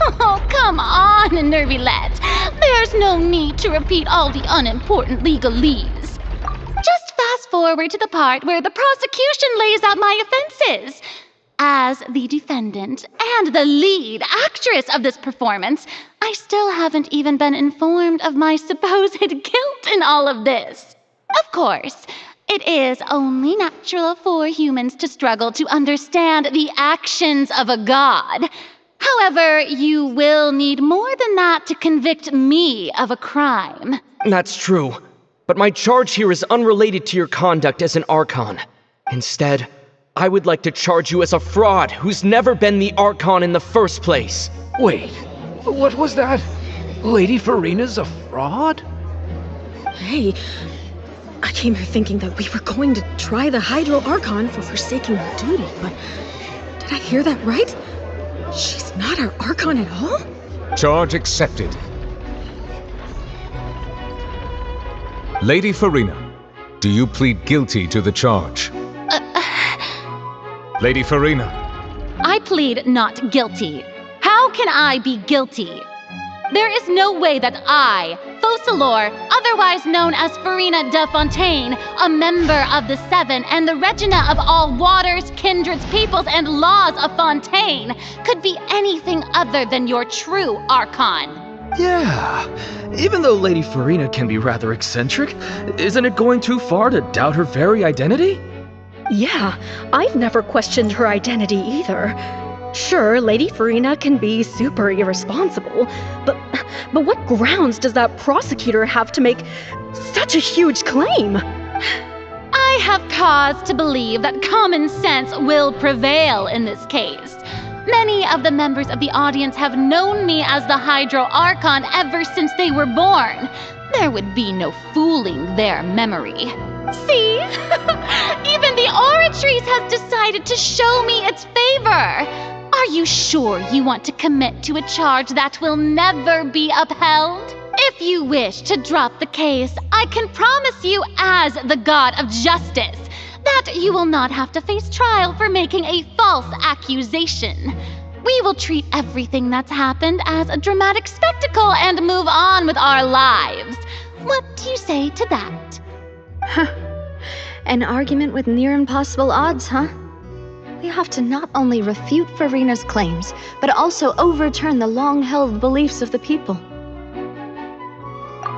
Oh, come on, nervy lads. There's no need to repeat all the unimportant legalese. Just fast forward to the part where the prosecution lays out my offenses. As the defendant and the lead actress of this performance, I still haven't even been informed of my supposed guilt in all of this. Of course, it is only natural for humans to struggle to understand the actions of a god. However, you will need more than that to convict me of a crime. That's true, but my charge here is unrelated to your conduct as an Archon. Instead, I would like to charge you as a fraud who's never been the Archon in the first place. Wait, what was that? Lady Farina's a fraud? Hey, I came here thinking that we were going to try the Hydro Archon for forsaking her duty, but did I hear that right? She's not our Archon at all? Charge accepted. Lady Farina, do you plead guilty to the charge? Lady Farina. I plead not guilty. How can I be guilty? There is no way that I, Focalor, otherwise known as Farina de Fontaine, a member of the Seven and the Regina of all waters, kindreds, peoples, and laws of Fontaine, could be anything other than your true Archon. Yeah, even though Lady Farina can be rather eccentric, isn't it going too far to doubt her very identity? Yeah, I've never questioned her identity either. Sure, Lady Farina can be super irresponsible, but what grounds does that prosecutor have to make such a huge claim? I have cause to believe that common sense will prevail in this case. Many of the members of the audience have known me as the Hydro Archon ever since they were born. There would be no fooling their memory. See? Even the Oratrice has decided to show me its favor. Are you sure you want to commit to a charge that will never be upheld? If you wish to drop the case, I can promise you as the God of Justice that you will not have to face trial for making a false accusation. We will treat everything that's happened as a dramatic spectacle and move on with our lives. What do you say to that? Huh. An argument with near impossible odds, huh? We have to not only refute Farina's claims, but also overturn the long-held beliefs of the people.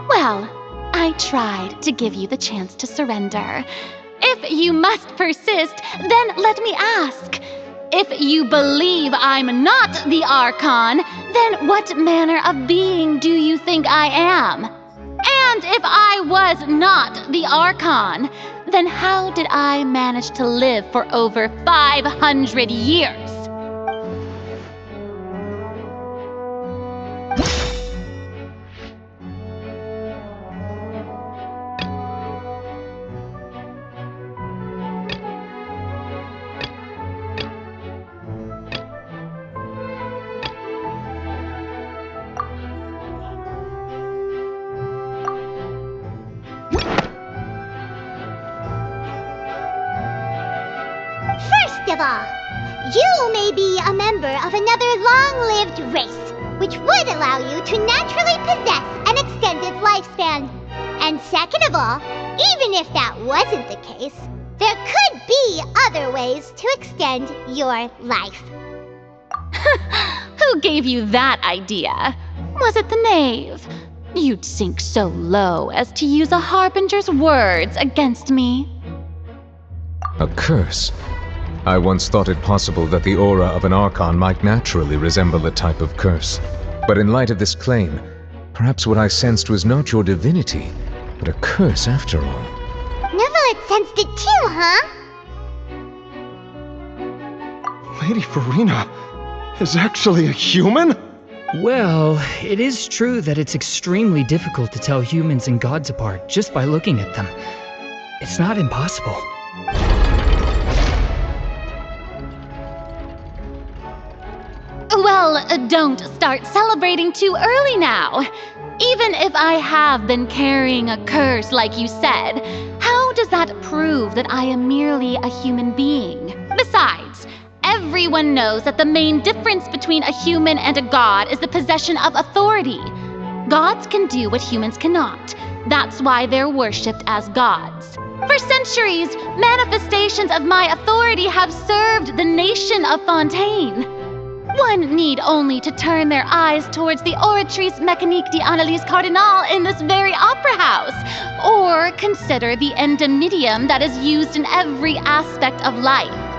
Well, I tried to give you the chance to surrender. If you must persist, then let me ask. If you believe I'm not the Archon, then what manner of being do you think I am? And if I was not the Archon, then how did I manage to live for over 500 years? First of all, you may be a member of another long-lived race, which would allow you to naturally possess an extended lifespan. And second of all, even if that wasn't the case, there could be other ways to extend your life. Who gave you that idea? Was it the knave? You'd sink so low as to use a harbinger's words against me. A curse? I once thought it possible that the aura of an Archon might naturally resemble a type of curse. But in light of this claim, perhaps what I sensed was not your divinity, but a curse after all. Never Charlotte sensed it too, huh? Lady Farina is actually a human? Well, it is true that it's extremely difficult to tell humans and gods apart just by looking at them. It's not impossible. Well, don't start celebrating too early now. Even if I have been carrying a curse like you said, how does that prove that I am merely a human being? Besides, everyone knows that the main difference between a human and a god is the possession of authority. Gods can do what humans cannot. That's why they're worshipped as gods. For centuries, manifestations of my authority have served the nation of Fontaine. One need only to turn their eyes towards the Oratrice Mécanique d'Analyse Cardinal in this very opera house, or consider the endemnidium that is used in every aspect of life.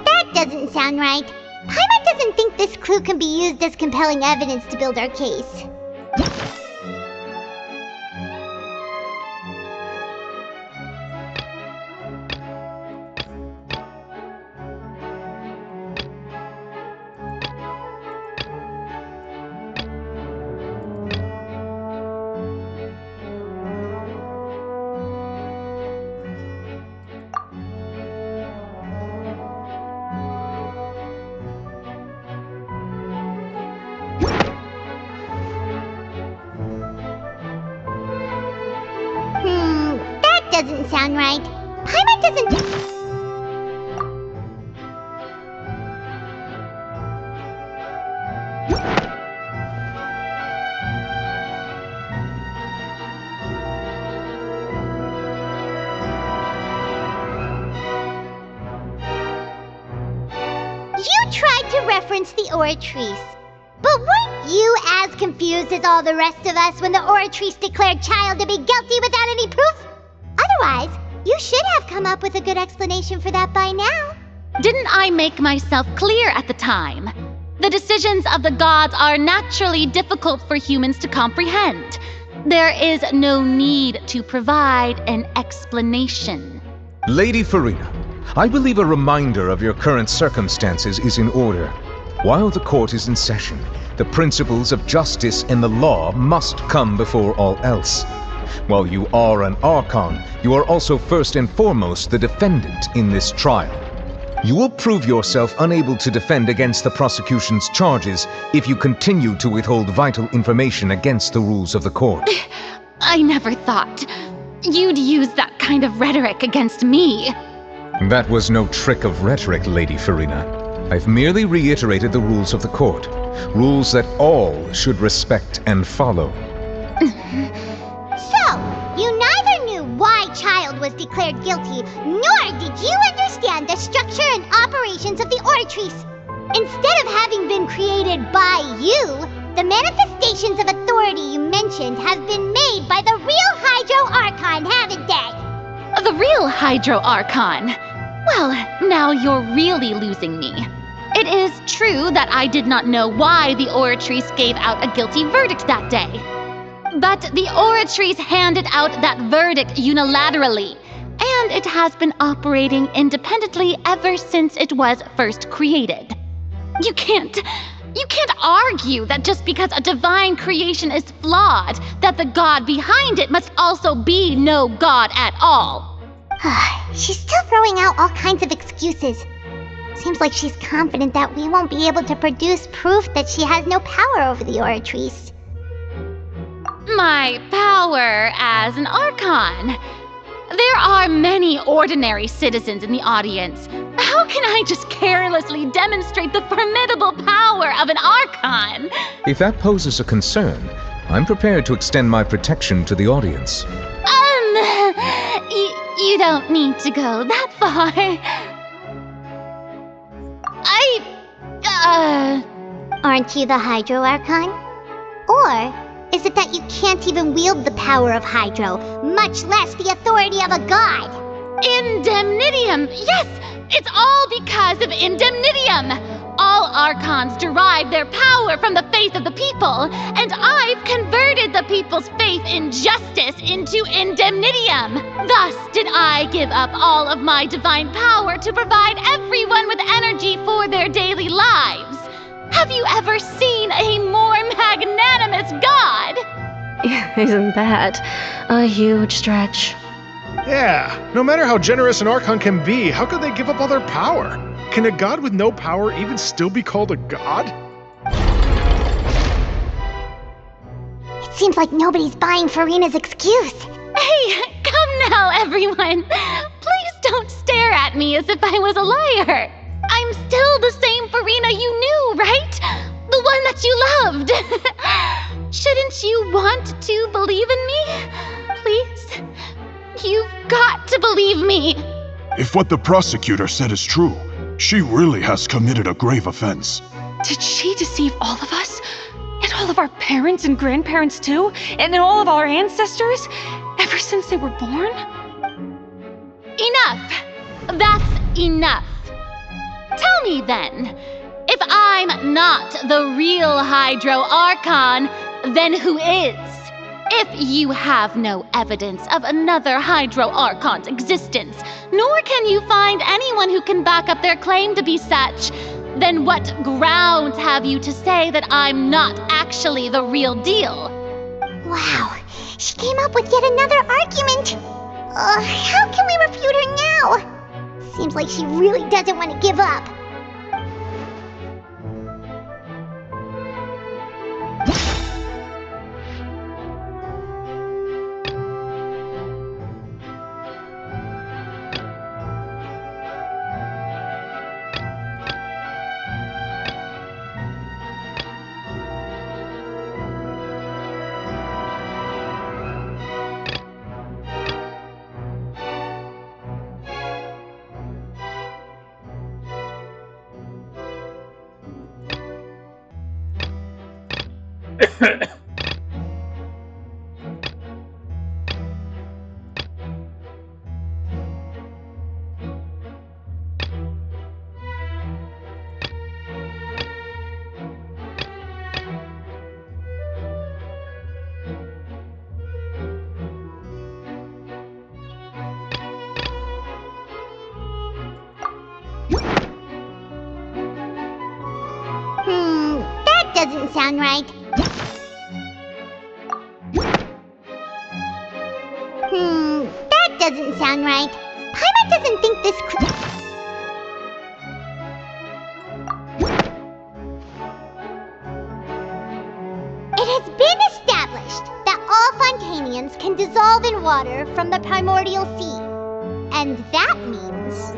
That doesn't sound right. Paimon doesn't think this clue can be used as compelling evidence to build our case. That doesn't sound right. Paimon doesn't... You tried to reference the Oratrice. But weren't you as confused as all the rest of us when the Oratrice declared Child to be guilty without any proof? Otherwise, you should have come up with a good explanation for that by now. Didn't I make myself clear at the time? The decisions of the gods are naturally difficult for humans to comprehend. There is no need to provide an explanation. Lady Farina, I believe a reminder of your current circumstances is in order. While the court is in session, the principles of justice and the law must come before all else. While you are an Archon, you are also first and foremost the defendant in this trial. You will prove yourself unable to defend against the prosecution's charges if you continue to withhold vital information against the rules of the court. I never thought you'd use that kind of rhetoric against me. That was no trick of rhetoric, Lady Farina. I've merely reiterated the rules of the court. Rules that all should respect and follow. So, you neither knew why Child was declared guilty, nor did you understand the structure and operations of the Oratrice. Instead of having been created by you, the manifestations of authority you mentioned have been made by the real Hydro Archon, haven't they? The real Hydro Archon? Well, now you're really losing me. It is true that I did not know why the Oratrice gave out a guilty verdict that day. But the Oratrice handed out that verdict unilaterally, and it has been operating independently ever since it was first created. You can't argue that just because a divine creation is flawed, that the god behind it must also be no god at all. She's still throwing out all kinds of excuses. Seems like she's confident that we won't be able to produce proof that she has no power over the Oratrice. My power as an Archon. There are many ordinary citizens in the audience. How can I just carelessly demonstrate the formidable power of an Archon? If that poses a concern, I'm prepared to extend my protection to the audience. You don't need to go that far. Aren't you the Hydro Archon? Or is it that you can't even wield the power of Hydro, much less the authority of a god? Indemnitium! Yes! It's all because of Indemnitium! All Archons derive their power from the faith of the people, and I've converted the people's faith in justice into Indemnitium. Thus did I give up all of my divine power to provide everyone with energy for their daily lives. Have you ever seen a more magnanimous god? Isn't that a huge stretch? Yeah, no matter how generous an Archon can be, how could they give up all their power? Can a god with no power even still be called a god? It seems like nobody's buying Farina's excuse. Hey, come now, everyone. Please don't stare at me as if I was a liar. I'm still the same Farina you knew, right? The one that you loved. Shouldn't you want to believe in me? Please? You've got to believe me. If what the prosecutor said is true, she really has committed a grave offense. Did she deceive all of us? And all of our parents and grandparents too? And all of our ancestors? Ever since they were born? Enough! That's enough. Tell me then, if I'm not the real Hydro Archon, then who is? If you have no evidence of another Hydro Archon's existence, nor can you find anyone who can back up their claim to be such, then what grounds have you to say that I'm not actually the real deal? Wow, she came up with yet another argument. How can we refute her now? Seems like she really doesn't want to give up. That doesn't sound right. That doesn't sound right. Paimon doesn't think this It has been established that all Fontanians can dissolve in water from the primordial sea. And that means...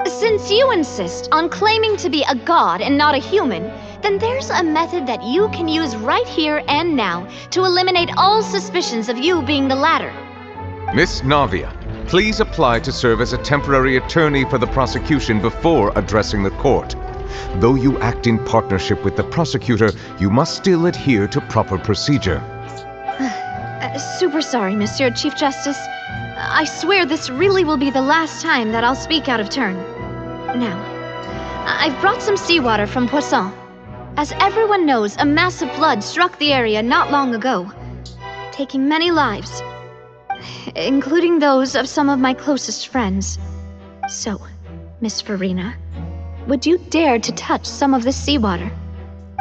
Since you insist on claiming to be a god and not a human, then there's a method that you can use right here and now to eliminate all suspicions of you being the latter. Miss Navia, please apply to serve as a temporary attorney for the prosecution before addressing the court. Though you act in partnership with the prosecutor, you must still adhere to proper procedure. Super sorry, Monsieur Chief Justice. I swear this really will be the last time that I'll speak out of turn. Now, I've brought some seawater from Poisson. As everyone knows, a massive flood struck the area not long ago, taking many lives, including those of some of my closest friends. So, Miss Farina, would you dare to touch some of this seawater?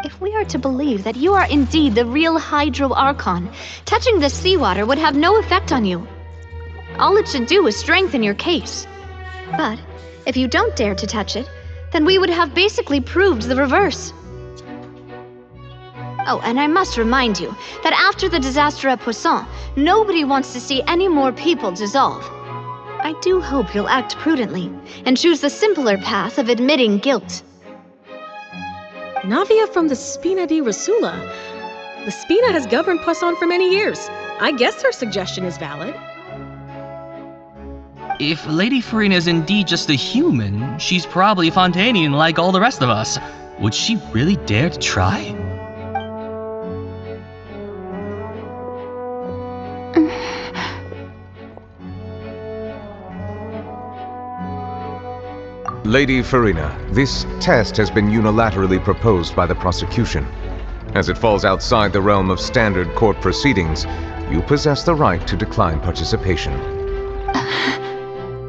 If we are to believe that you are indeed the real Hydro Archon, touching this seawater would have no effect on you. All it should do is strengthen your case. But if you don't dare to touch it, then we would have basically proved the reverse. Oh, and I must remind you that after the disaster at Poisson, nobody wants to see any more people dissolve. I do hope you'll act prudently and choose the simpler path of admitting guilt. Navia from the Spina di Rasula. The Spina has governed Poisson for many years. I guess her suggestion is valid. If Lady Farina is indeed just a human, she's probably Fontanian like all the rest of us. Would she really dare to try? Lady Farina, this test has been unilaterally proposed by the prosecution. As it falls outside the realm of standard court proceedings, you possess the right to decline participation.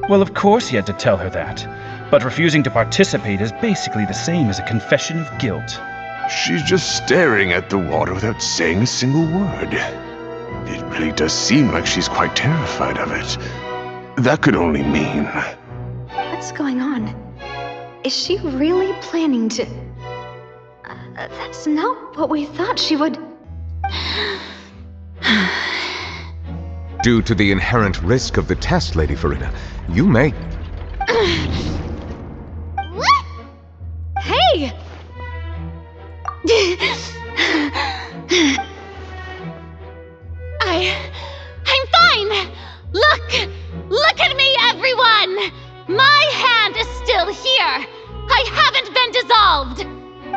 Well, of course he had to tell her that. But refusing to participate is basically the same as a confession of guilt. She's just staring at the water without saying a single word. It really does seem like she's quite terrified of it. That could only mean... What's going on? Is she really planning to... that's not what we thought she would... Due to the inherent risk of the test, Lady Farina, you may... What? Hey! I'm fine! Look at me, everyone! My hand is still here! I haven't been dissolved!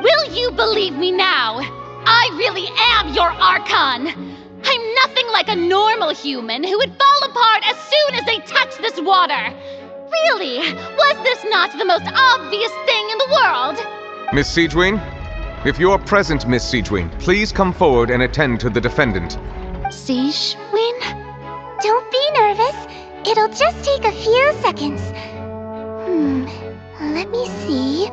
Will you believe me now? I really am your Archon! I'm nothing like a normal human who would fall apart as soon as they touch this water! Really, was this not the most obvious thing in the world? Miss Siegewin? If you're present, Miss Siegewin, please come forward and attend to the defendant. Siegewin? Don't be nervous. It'll just take a few seconds. Let me see.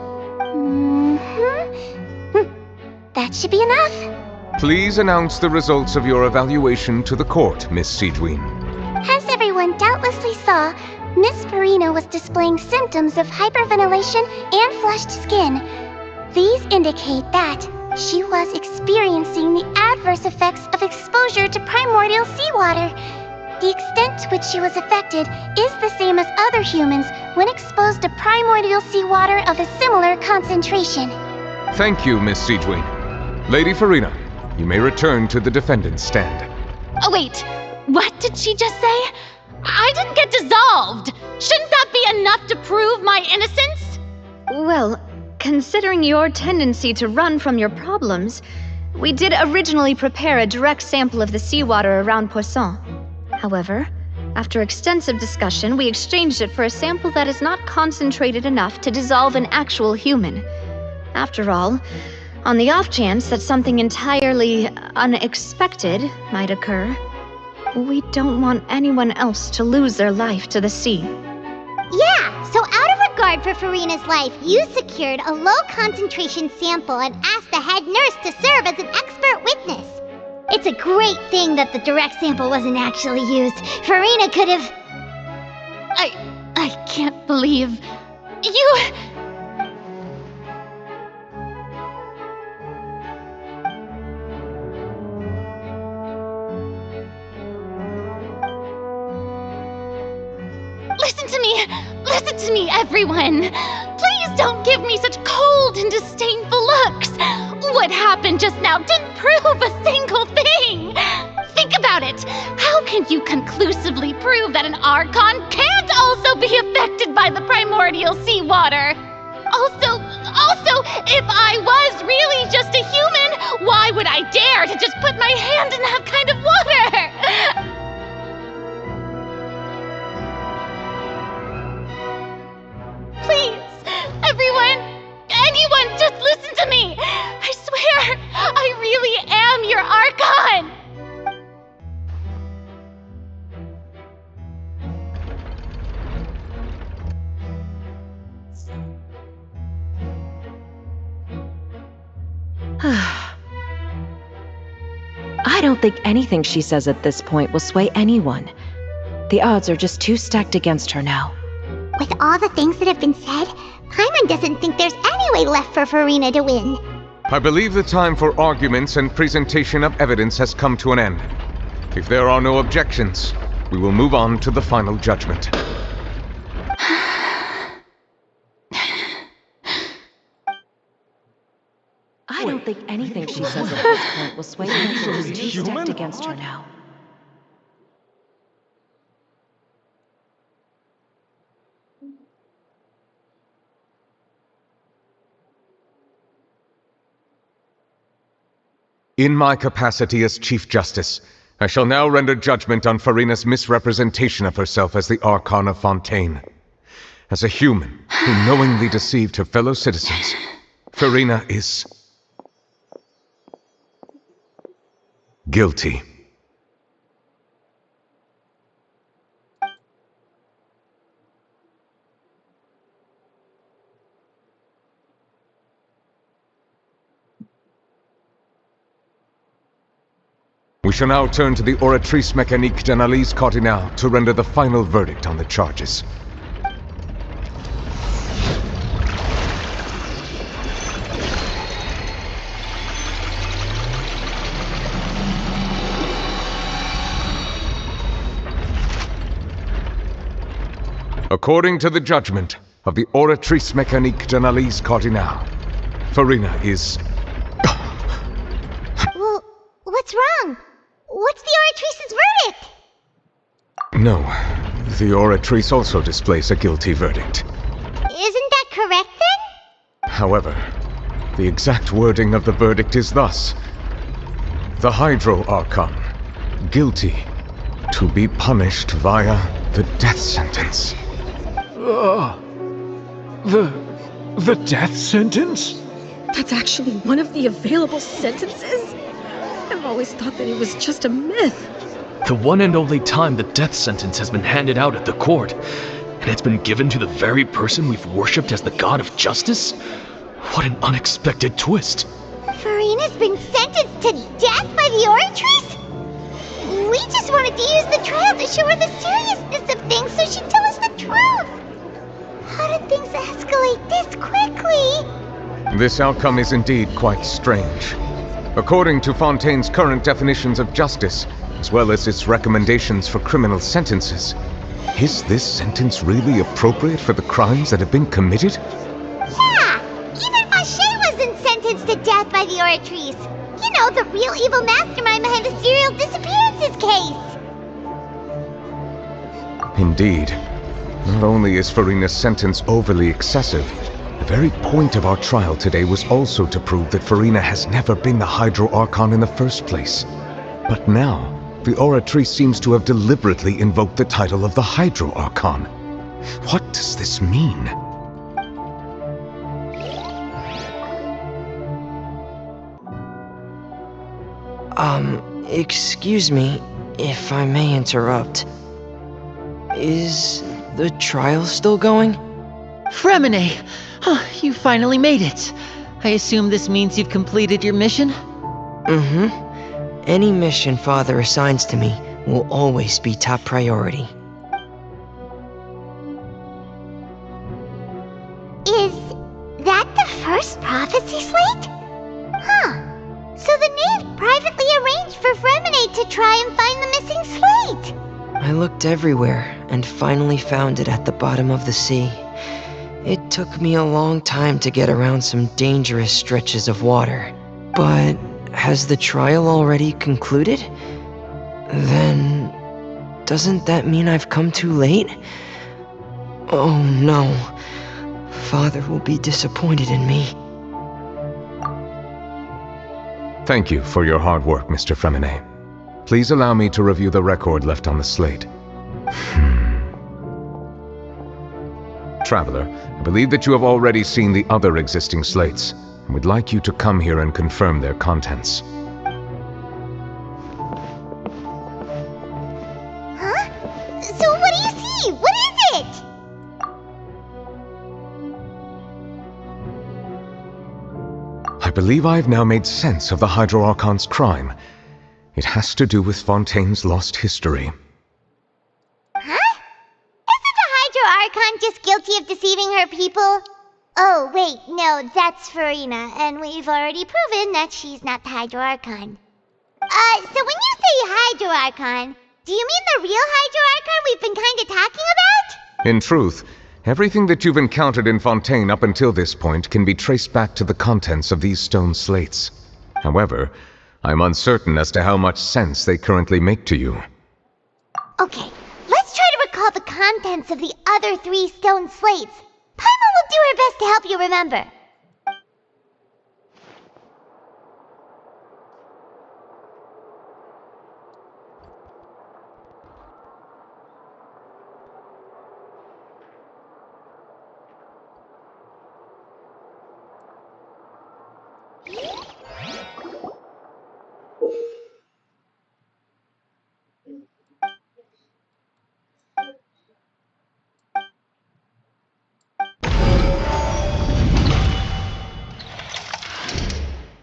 That should be enough. Please announce the results of your evaluation to the court, Miss Siegewin. As everyone doubtlessly saw, Miss Farina was displaying symptoms of hyperventilation and flushed skin. These indicate that she was experiencing the adverse effects of exposure to primordial seawater. The extent to which she was affected is the same as other humans when exposed to primordial seawater of a similar concentration. Thank you, Miss Siegewin. Lady Farina, you may return to the defendant's stand. Oh, wait. What did she just say? I didn't get dissolved. Shouldn't that be enough to prove my innocence? Well, considering your tendency to run from your problems, we did originally prepare a direct sample of the seawater around Poisson. However, after extensive discussion, we exchanged it for a sample that is not concentrated enough to dissolve an actual human. After all, on the off chance that something entirely unexpected might occur, we don't want anyone else to lose their life to the sea. Yeah, so out of regard for Farina's life, you secured a low-concentration sample and asked the head nurse to serve as an expert witness. It's a great thing that the direct sample wasn't actually used. Farina could have... I can't believe... You... Listen to me, everyone! Please don't give me such cold and disdainful looks! What happened just now didn't prove a single thing! Think about it! How can you conclusively prove that an Archon can't also be affected by the primordial seawater? Also, if I was really just a human, why would I dare to just put my hand in that kind of water? Please, anyone, just listen to me! I swear, I really am your Archon! I don't think anything she says at this point will sway anyone. The odds are just too stacked against her now. With all the things that have been said, Paimon doesn't think there's any way left for Farina to win. I believe the time for arguments and presentation of evidence has come to an end. If there are no objections, we will move on to the final judgment. I don't think anything she says at this point will sway anyone who's too stacked against her now. In my capacity as Chief Justice, I shall now render judgment on Farina's misrepresentation of herself as the Archon of Fontaine. As a human who knowingly deceived her fellow citizens, Farina is guilty. We shall now turn to the Oratrice Mécanique d'Analyse Cardinale to render the final verdict on the charges. According to the judgment of the Oratrice Mécanique d'Analyse Cardinale, Farina is... Well, what's wrong? What's the Oratrice's verdict? No, the Oratrice also displays a guilty verdict. Isn't that correct then? However, the exact wording of the verdict is thus: the Hydro Archon, guilty, to be punished via the death sentence. The death sentence? That's actually one of the available sentences? I've always thought that it was just a myth. The one and only time the death sentence has been handed out at the court, and it's been given to the very person we've worshipped as the god of justice? What an unexpected twist. Farina's been sentenced to death by the Oratrice? We just wanted to use the trial to show her the seriousness of things so she'd tell us the truth. How did things escalate this quickly? This outcome is indeed quite strange. According to Fontaine's current definitions of justice, as well as its recommendations for criminal sentences, is this sentence really appropriate for the crimes that have been committed? Yeah! Even Vacher wasn't sentenced to death by the Oratrice. You know, the real evil mastermind behind the serial disappearances case. Indeed. Not only is Farina's sentence overly excessive, the very point of our trial today was also to prove that Farina has never been the Hydro Archon in the first place. But now, the Oratrice seems to have deliberately invoked the title of the Hydro Archon. What does this mean? Excuse me, if I may interrupt. Is the trial still going? Fremine! You finally made it. I assume this means you've completed your mission? Mm-hmm. Any mission Father assigns to me will always be top priority. Is that the first prophecy slate? Huh. So the knave privately arranged for Fremine to try and find the missing slate. I looked everywhere and finally found it at the bottom of the sea. It took me a long time to get around some dangerous stretches of water. But has the trial already concluded? Then doesn't that mean I've come too late? Oh no. Father will be disappointed in me. Thank you for your hard work, Mr. Fremine. Please allow me to review the record left on the slate. Traveler, I believe that you have already seen the other existing slates, and would like you to come here and confirm their contents. Huh? So what do you see? What is it? I believe I have now made sense of the Hydro Archon's crime. It has to do with Fontaine's lost history. Huh? Isn't the Hydro Archon just guilty of deceiving her people? Oh, wait, no, that's Farina, and we've already proven that she's not the Hydro Archon. So when you say Hydro Archon, do you mean the real Hydro Archon we've been kinda talking about? In truth, Everything that you've encountered in Fontaine up until this point can be traced back to the contents of these stone slates. However, I'm uncertain as to how much sense they currently make to you. Okay, let's try to recall the contents of the other 3 stone slates. Paimon will do her best to help you remember.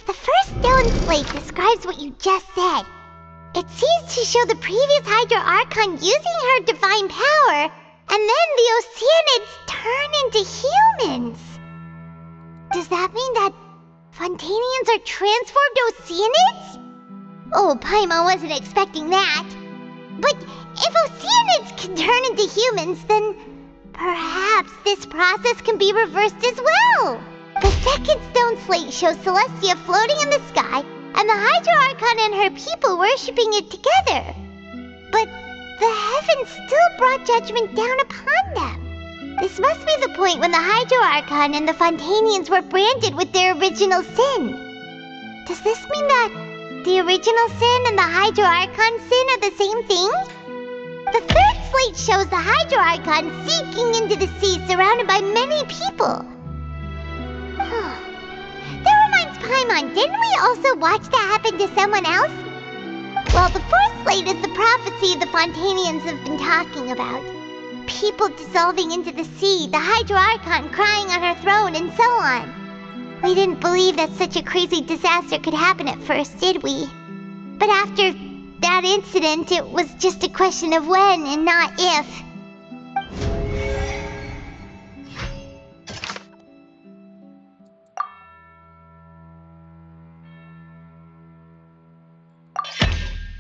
The first stone slate describes what you just said. It seems to show the previous Hydro Archon using her divine power, and then the Oceanids turn into humans. Does that mean that Fontanians are transformed Oceanids? Oh, Paimon wasn't expecting that. But if Oceanids can turn into humans, then perhaps this process can be reversed as well. The second stone slate shows Celestia floating in the sky, and the Hydro Archon and her people worshipping it together. But the heavens still brought judgment down upon them. This must be the point when the Hydro Archon and the Fontanians were branded with their original sin. Does this mean that the original sin and the Hydro Archon sin are the same thing? The third slate shows the Hydro Archon sinking into the sea surrounded by many people. That reminds Paimon, didn't we also watch that happen to someone else? Well, the fourth slate is the prophecy the Fontanians have been talking about. People dissolving into the sea, the Hydro Archon crying on her throne, and so on. We didn't believe that such a crazy disaster could happen at first, did we? But after that incident, it was just a question of when and not if.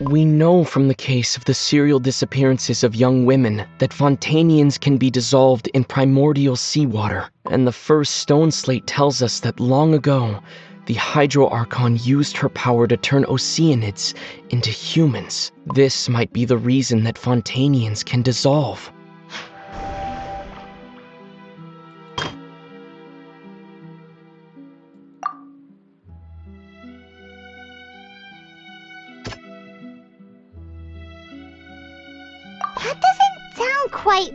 We know from the case of the serial disappearances of young women that Fontanians can be dissolved in primordial seawater, and the first stone slate tells us that long ago, the Hydro Archon used her power to turn Oceanids into humans. This might be the reason that Fontanians can dissolve. That doesn't sound quite...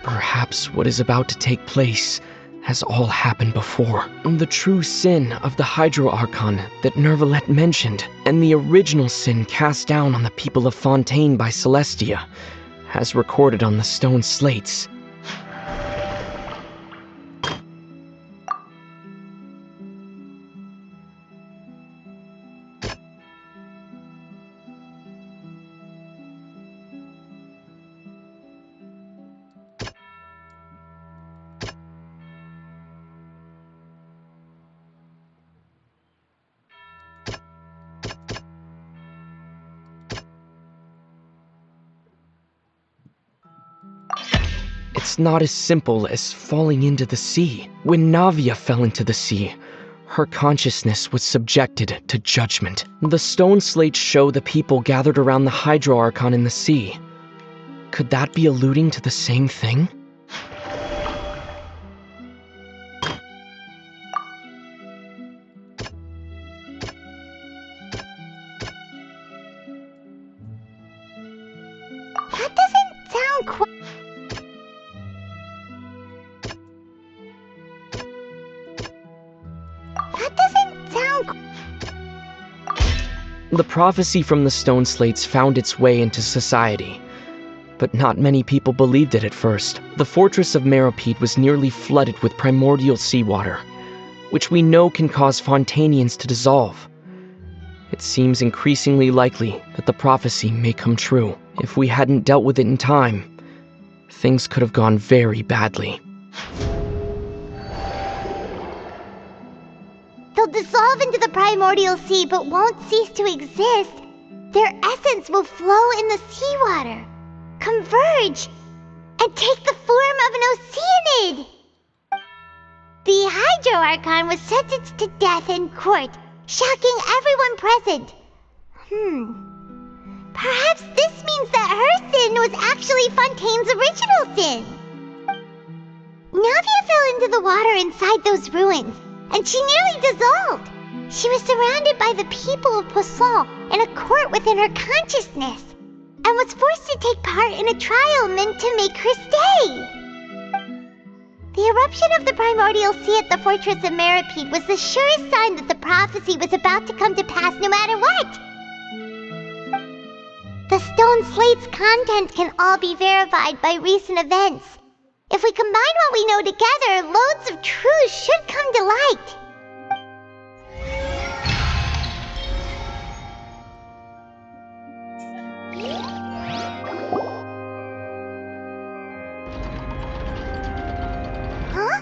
Perhaps what is about to take place has all happened before. The true sin of the Hydro Archon that Nervalette mentioned, and the original sin cast down on the people of Fontaine by Celestia, as recorded on the stone slates. It's not as simple as falling into the sea. When Navia fell into the sea, her consciousness was subjected to judgment. The stone slates show the people gathered around the Hydro Archon in the sea. Could that be alluding to the same thing? That doesn't sound quite... That doesn't sound... The prophecy from the stone slates found its way into society, but not many people believed it at first. The fortress of Meropide was nearly flooded with primordial seawater, which we know can cause Fontanians to dissolve. It seems increasingly likely that the prophecy may come true. If we hadn't dealt with it in time, things could have gone very badly. They'll dissolve into the primordial sea but won't cease to exist. Their essence will flow in the seawater, converge, and take the form of an Oceanid. The Hydro Archon was sentenced to death in court, shocking everyone present. Perhaps this means that her sin was actually Fontaine's original sin. Navia fell into the water inside those ruins, and she nearly dissolved. She was surrounded by the people of Poisson in a court within her consciousness, and was forced to take part in a trial meant to make her stay. The eruption of the primordial sea at the fortress of Meripede was the surest sign that the prophecy was about to come to pass no matter what. The stone slate's contents can all be verified by recent events. If we combine what we know together, loads of truth should come to light. Huh?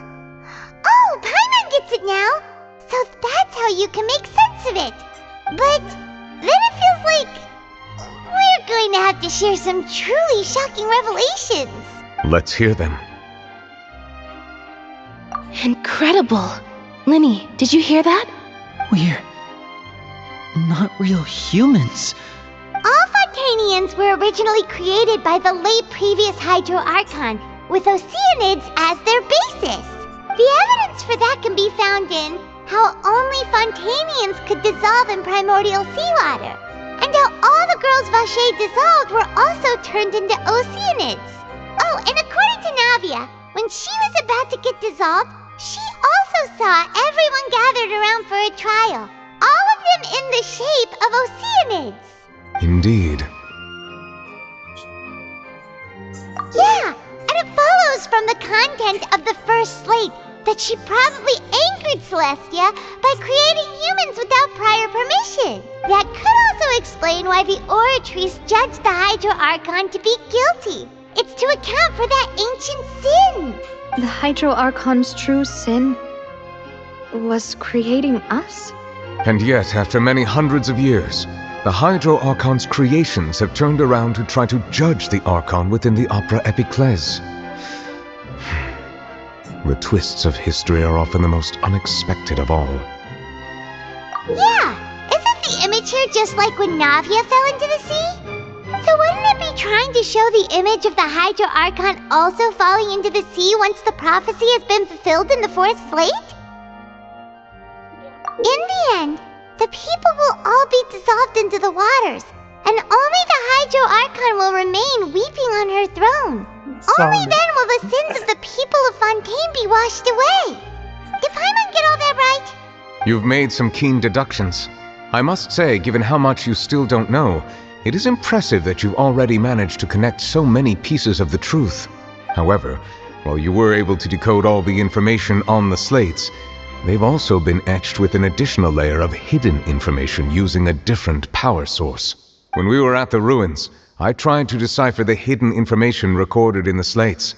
Oh, Paimon gets it now! So that's how you can make sense of it. But then it feels like we're going to have to share some truly shocking revelations. Let's hear them. Incredible. Linny, did you hear that? We're not real humans. All Fontanians were originally created by the late previous Hydro Archon, with Oceanids as their basis. The evidence for that can be found in how only Fontanians could dissolve in primordial seawater, and how all the girls Vacher dissolved were also turned into Oceanids. Oh, and according to Navia, when she was about to get dissolved, she also saw everyone gathered around for a trial, all of them in the shape of Oceanids. Indeed. Yeah, and it follows from the content of the first slate that she probably angered Celestia by creating humans without prior permission. That could also explain why the Oratrice judged the Hydro Archon to be guilty. It's to account for that ancient sin. The Hydro Archon's true sin was creating us? And yet, after many hundreds of years, the Hydro Archon's creations have turned around to try to judge the Archon within the Opera Epiclese. The twists of history are often the most unexpected of all. Yeah, isn't the image here just like when Navia fell into the sea? So wouldn't it be trying to show the image of the Hydro Archon also falling into the sea once the prophecy has been fulfilled in the fourth slate? In the end, the people will all be dissolved into the waters, and only the Hydro Archon will remain weeping on her throne. Only then will the sins of the people of Fontaine be washed away. Did Paimon get all that right? You've made some keen deductions. I must say, given how much you still don't know, it is impressive that you've already managed to connect so many pieces of the truth. However, while you were able to decode all the information on the slates, they've also been etched with an additional layer of hidden information using a different power source. When we were at the ruins, I tried to decipher the hidden information recorded in the slates.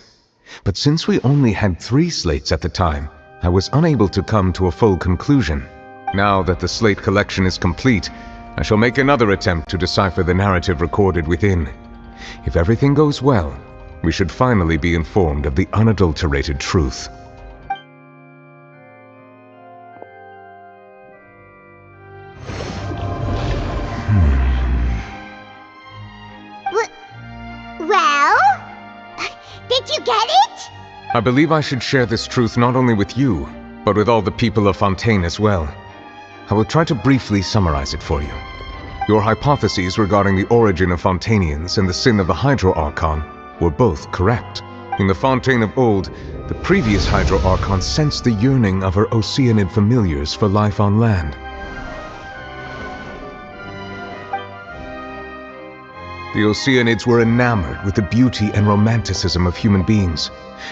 But since we only had 3 slates at the time, I was unable to come to a full conclusion. Now that the slate collection is complete, I shall make another attempt to decipher the narrative recorded within. If everything goes well, we should finally be informed of the unadulterated truth. Well? Did you get it? I believe I should share this truth not only with you, but with all the people of Fontaine as well. I will try to briefly summarize it for you. Your hypotheses regarding the origin of Fontanians and the sin of the Hydro Archon were both correct. In the Fontaine of old, the previous Hydro Archon sensed the yearning of her Oceanid familiars for life on land. The Oceanids were enamored with the beauty and romanticism of human beings,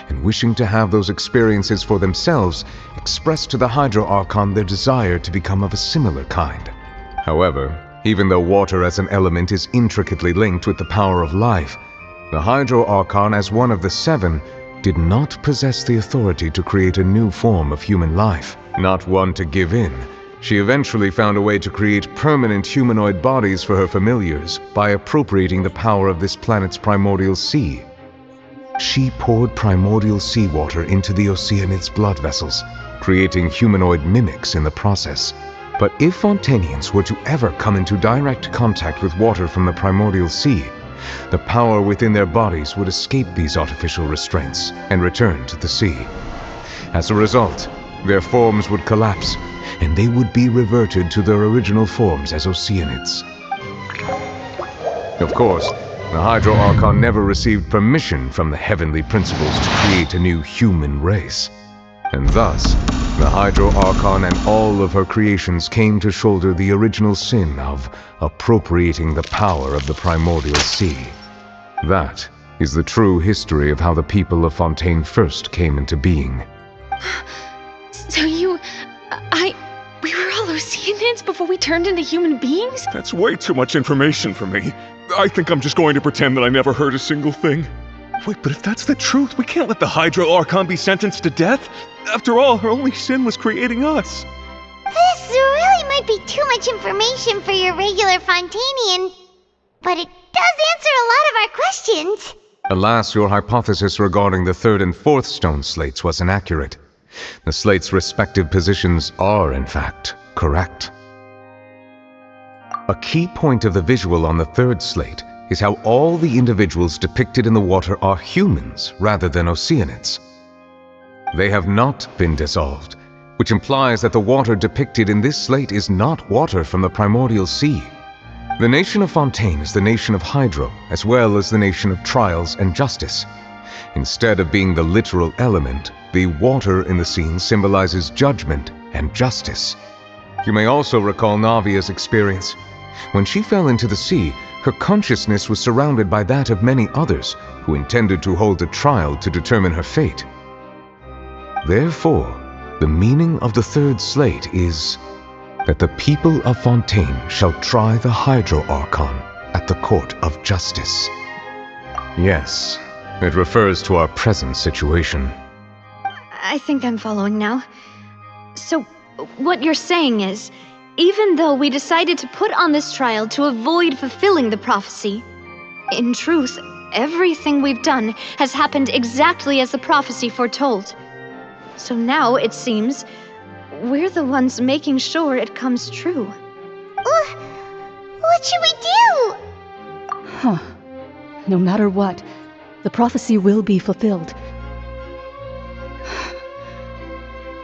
and wishing to have those experiences for themselves, expressed to the Hydro Archon their desire to become of a similar kind. However, even though water as an element is intricately linked with the power of life, The Hydro Archon, as one of the seven, did not possess the authority to create a new form of human life, not one to give in. She eventually found a way to create permanent humanoid bodies for her familiars by appropriating the power of this planet's primordial sea. She poured primordial seawater into the Oceanids' blood vessels, creating humanoid mimics in the process. But if Fontanians were to ever come into direct contact with water from the primordial sea, the power within their bodies would escape these artificial restraints and return to the sea. As a result, their forms would collapse, and they would be reverted to their original forms as Oceanids. Of course, the Hydro Archon never received permission from the heavenly principles to create a new human race. And thus, the Hydro Archon and all of her creations came to shoulder the original sin of appropriating the power of the primordial sea. That is the true history of how the people of Fontaine first came into being. So we were all Oceanids before we turned into human beings? That's way too much information for me. I think I'm just going to pretend that I never heard a single thing. Wait, but if that's the truth, we can't let the Hydro Archon be sentenced to death. After all, her only sin was creating us. This really might be too much information for your regular Fontanian, but it does answer a lot of our questions. Alas, your hypothesis regarding the third and fourth stone slates was inaccurate. The slates' respective positions are, in fact, correct. A key point of the visual on the third slate is how all the individuals depicted in the water are humans rather than Oceanids. They have not been dissolved, which implies that the water depicted in this slate is not water from the primordial sea. The nation of Fontaine is the nation of Hydro, as well as the nation of trials and justice. Instead of being the literal element, the water in the scene symbolizes judgment and justice. You may also recall Navia's experience. When she fell into the sea, her consciousness was surrounded by that of many others who intended to hold a trial to determine her fate. Therefore, the meaning of the third slate is that the people of Fontaine shall try the Hydro Archon at the court of justice. Yes, it refers to our present situation. I think I'm following now. So, what you're saying is, even though we decided to put on this trial to avoid fulfilling the prophecy, in truth, everything we've done has happened exactly as the prophecy foretold. So now, it seems, we're the ones making sure it comes true. What should we do? Huh. No matter what, the prophecy will be fulfilled.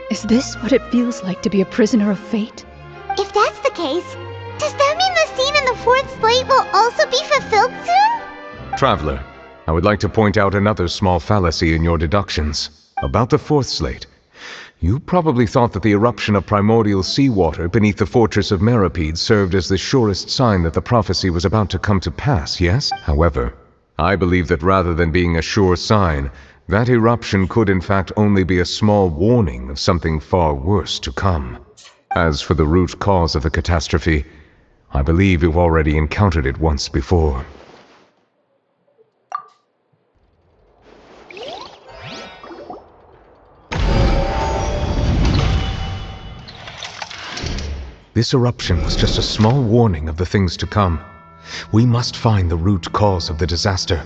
Is this what it feels like to be a prisoner of fate? If that's the case, does that mean the scene in the fourth slate will also be fulfilled soon? Traveler, I would like to point out another small fallacy in your deductions. About the fourth slate, you probably thought that the eruption of primordial seawater beneath the fortress of Meripede served as the surest sign that the prophecy was about to come to pass, yes? However, I believe that rather than being a sure sign, that eruption could in fact only be a small warning of something far worse to come. As for the root cause of the catastrophe, I believe you've already encountered it once before. This eruption was just a small warning of the things to come. We must find the root cause of the disaster.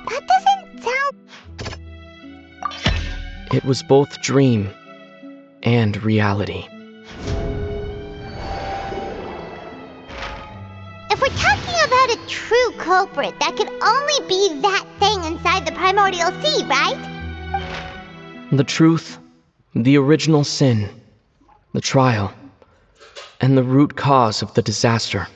That doesn't sound... It was both dream and reality. If we're talking about a true culprit, that could only be that thing inside the primordial sea, right? The truth, the original sin, the trial, and the root cause of the disaster.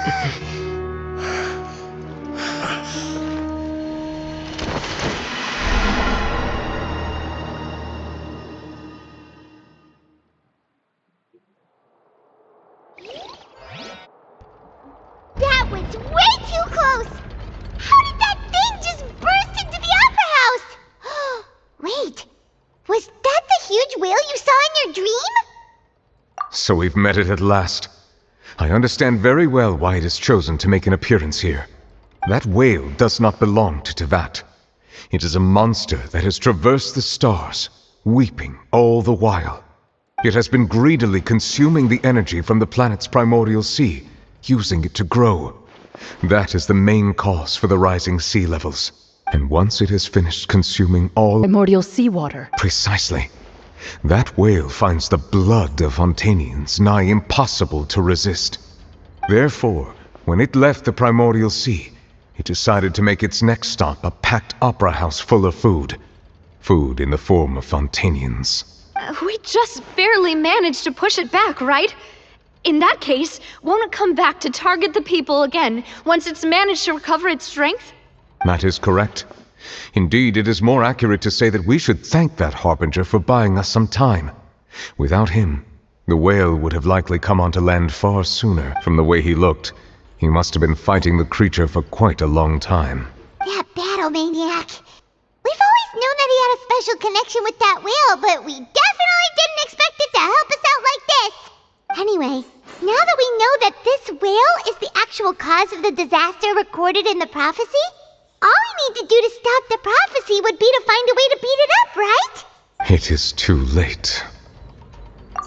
That was way too close! How did that thing just burst into the Opera House? Wait, was that the huge whale you saw in your dream? So we've met it at last. I understand very well why it has chosen to make an appearance here. That whale does not belong to Tevat. It is a monster that has traversed the stars, weeping all the while. It has been greedily consuming the energy from the planet's primordial sea, using it to grow. That is the main cause for the rising sea levels. And once it has finished consuming all primordial seawater. Precisely. That whale finds the blood of Fontanians nigh impossible to resist. Therefore, when it left the primordial sea, it decided to make its next stop a packed opera house full of food. Food in the form of Fontanians. We just barely managed to push it back, right? In that case, won't it come back to target the people again once it's managed to recover its strength? That is correct. Indeed, it is more accurate to say that we should thank that Harbinger for buying us some time. Without him, the whale would have likely come onto land far sooner. From the way he looked, he must have been fighting the creature for quite a long time. That battle maniac. We've always known that he had a special connection with that whale, but we definitely didn't expect it to help us out like this. Anyway, now that we know that this whale is the actual cause of the disaster recorded in the prophecy, all we need to do to stop the prophecy would be to find a way to beat it up, right? It is too late.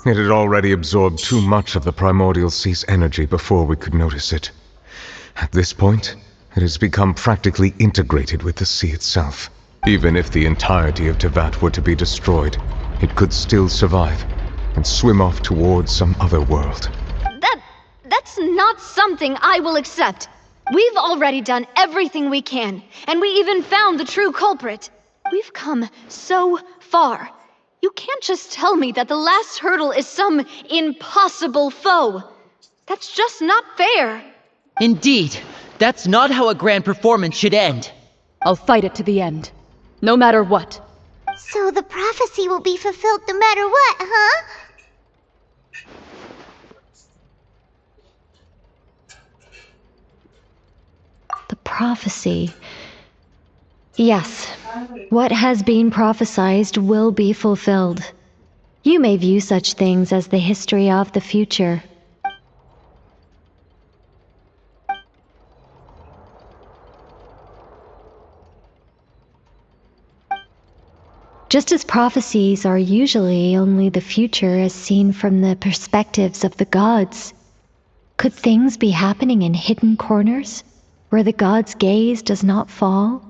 It had already absorbed too much of the primordial sea's energy before we could notice it. At this point, it has become practically integrated with the sea itself. Even if the entirety of Tevat were to be destroyed, it could still survive and swim off towards some other world. That's not something I will accept. We've already done everything we can, and we even found the true culprit. We've come so far. You can't just tell me that the last hurdle is some impossible foe. That's just not fair. Indeed, that's not how a grand performance should end. I'll fight it to the end, no matter what. So the prophecy will be fulfilled no matter what, huh? The prophecy. Yes, what has been prophesied will be fulfilled. You may view such things as the history of the future. Just as prophecies are usually only the future as seen from the perspectives of the gods, could things be happening in hidden corners where the gods' gaze does not fall?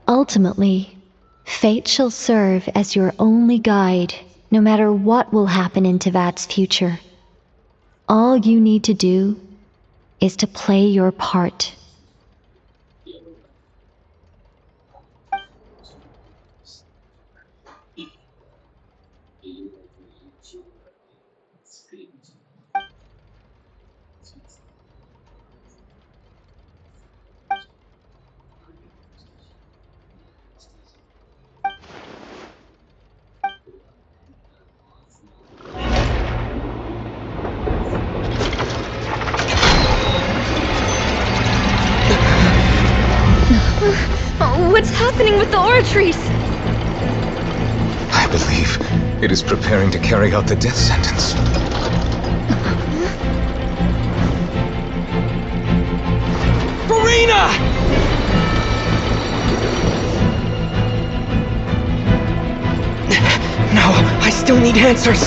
Ultimately, fate shall serve as your only guide, no matter what will happen in Tevat's future. All you need to do is to play your part. What's happening with the oratories? I believe it is preparing to carry out the death sentence. Farina! No, I still need answers.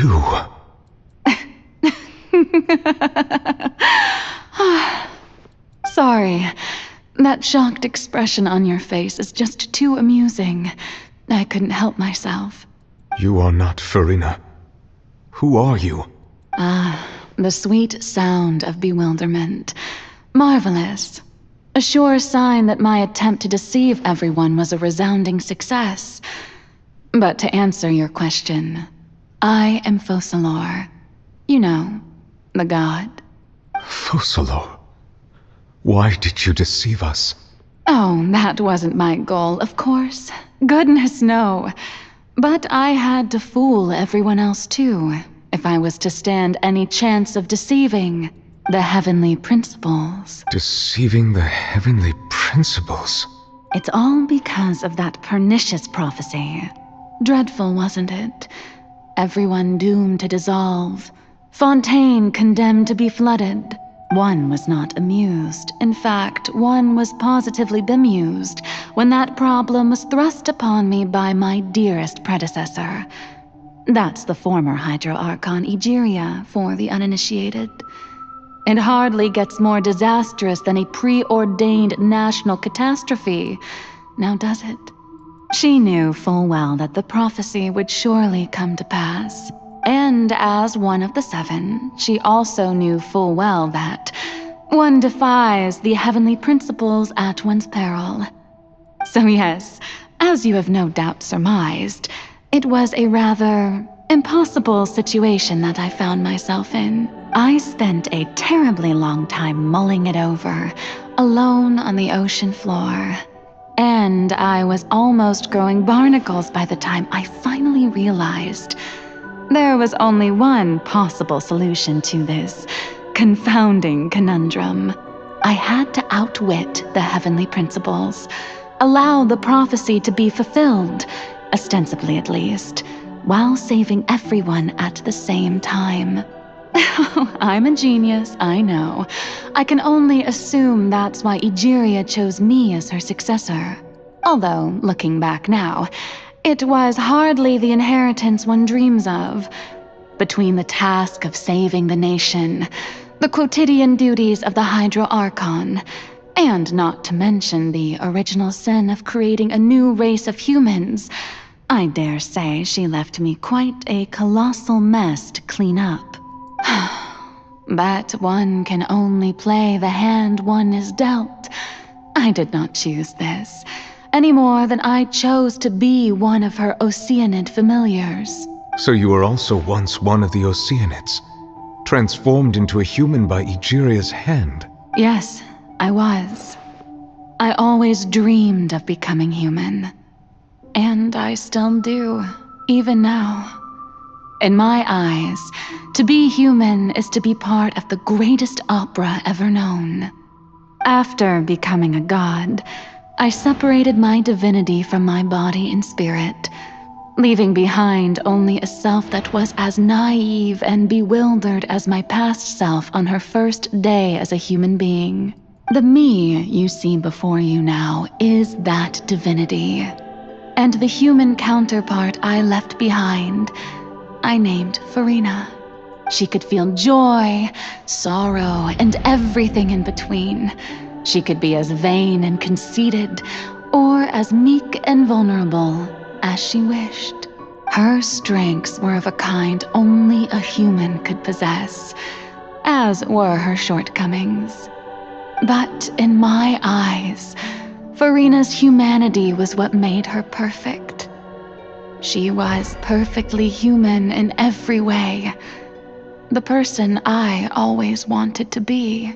You. Sorry. That shocked expression on your face is just too amusing. I couldn't help myself. You are not Farina. Who are you? The sweet sound of bewilderment. Marvelous. A sure sign that my attempt to deceive everyone was a resounding success. But to answer your question, I am Focalor. You know, the god. Focalor? Why did you deceive us? Oh, that wasn't my goal, of course. Goodness, no. But I had to fool everyone else too, if I was to stand any chance of deceiving the heavenly principles. Deceiving the heavenly principles? It's all because of that pernicious prophecy. Dreadful, wasn't it? Everyone doomed to dissolve. Fontaine condemned to be flooded. One was not amused. In fact, one was positively bemused when that problem was thrust upon me by my dearest predecessor. That's the former Hydro Archon Egeria, for the uninitiated. It hardly gets more disastrous than a preordained national catastrophe, now does it? She knew full well that the prophecy would surely come to pass. And as one of the seven, she also knew full well that one defies the heavenly principles at one's peril. So yes, as you have no doubt surmised, it was a rather impossible situation that I found myself in. I spent a terribly long time mulling it over, alone on the ocean floor. And I was almost growing barnacles by the time I finally realized there was only one possible solution to this confounding conundrum. I had to outwit the heavenly principles, allow the prophecy to be fulfilled, ostensibly at least, while saving everyone at the same time. I'm a genius, I know. I can only assume that's why Egeria chose me as her successor. Although, looking back now, it was hardly the inheritance one dreams of. Between the task of saving the nation, the quotidian duties of the Hydro Archon, and not to mention the original sin of creating a new race of humans, I dare say she left me quite a colossal mess to clean up. But one can only play the hand one is dealt. I did not choose this, any more than I chose to be one of her Oceanid familiars. So you were also once one of the Oceanids, transformed into a human by Egeria's hand? Yes, I was. I always dreamed of becoming human. And I still do, even now. In my eyes, to be human is to be part of the greatest opera ever known. After becoming a god, I separated my divinity from my body and spirit, leaving behind only a self that was as naive and bewildered as my past self on her first day as a human being. The me you see before you now is that divinity. And the human counterpart I left behind, I named Farina. She could feel joy, sorrow, and everything in between. She could be as vain and conceited, or as meek and vulnerable as she wished. Her strengths were of a kind only a human could possess, as were her shortcomings. But in my eyes, Farina's humanity was what made her perfect. She was perfectly human in every way. The person I always wanted to be.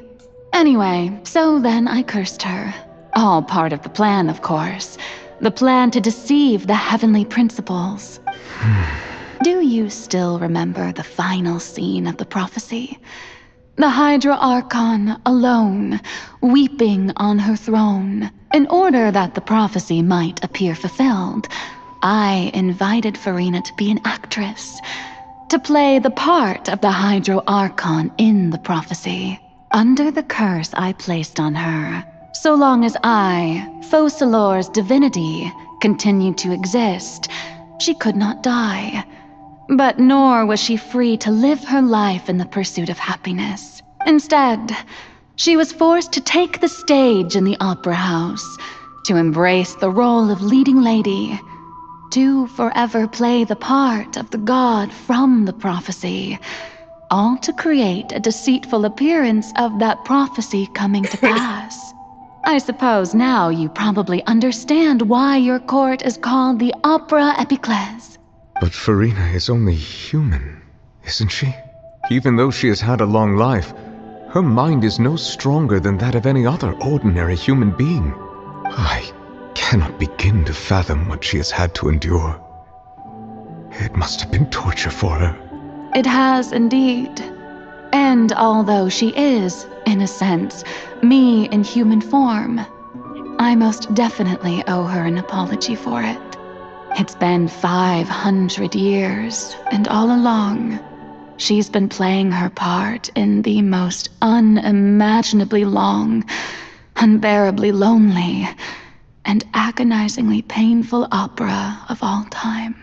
Anyway, so then I cursed her. All part of the plan, of course. The plan to deceive the heavenly principles. Do you still remember the final scene of the prophecy? The Hydra Archon alone, weeping on her throne. In order that the prophecy might appear fulfilled, I invited Farina to be an actress, to play the part of the Hydro Archon in the prophecy. Under the curse I placed on her, so long as I, Focalor's divinity, continued to exist, she could not die. But nor was she free to live her life in the pursuit of happiness. Instead, she was forced to take the stage in the opera house, to embrace the role of leading lady, to forever play the part of the god from the prophecy, all to create a deceitful appearance of that prophecy coming to pass. I suppose now you probably understand why your court is called the Opera Epiclese. But Farina is only human, isn't she? Even though she has had a long life, her mind is no stronger than that of any other ordinary human being. I cannot begin to fathom what she has had to endure. It must have been torture for her. It has indeed. And although she is, in a sense, me in human form, I most definitely owe her an apology for it. It's been 500 years, and all along, she's been playing her part in the most unimaginably long, unbearably lonely, and agonizingly painful opera of all time.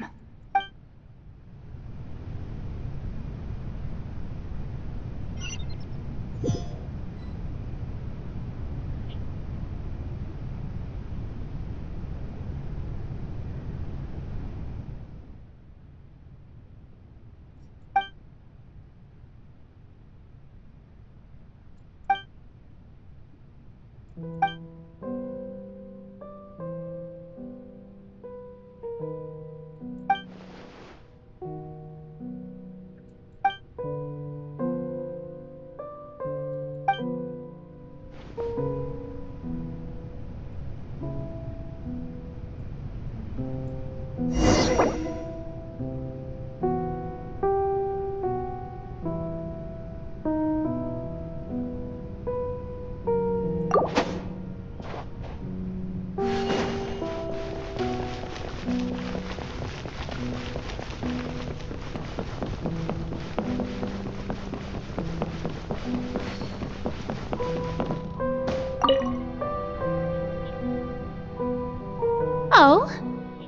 Oh,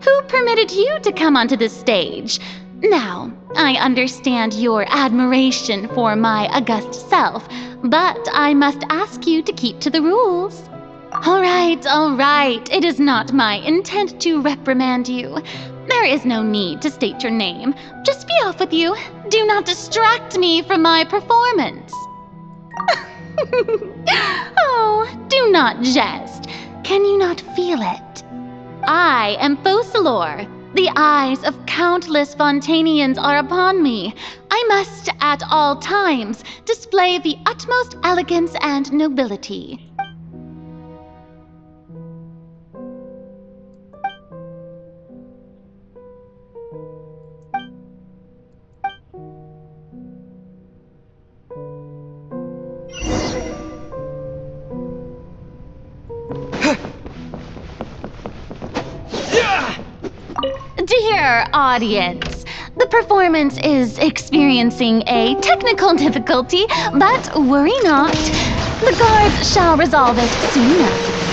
who permitted you to come onto the stage? Now, I understand your admiration for my august self, but I must ask you to keep to the rules. All right. It is not my intent to reprimand you. There is no need to state your name. Just be off with you. Do not distract me from my performance. Oh, do not jest. Can you not feel it? I am Focalor. The eyes of countless Fontanians are upon me. I must, at all times, display the utmost elegance and nobility. Dear audience, the performance is experiencing a technical difficulty, but worry not. The guards shall resolve it soon enough.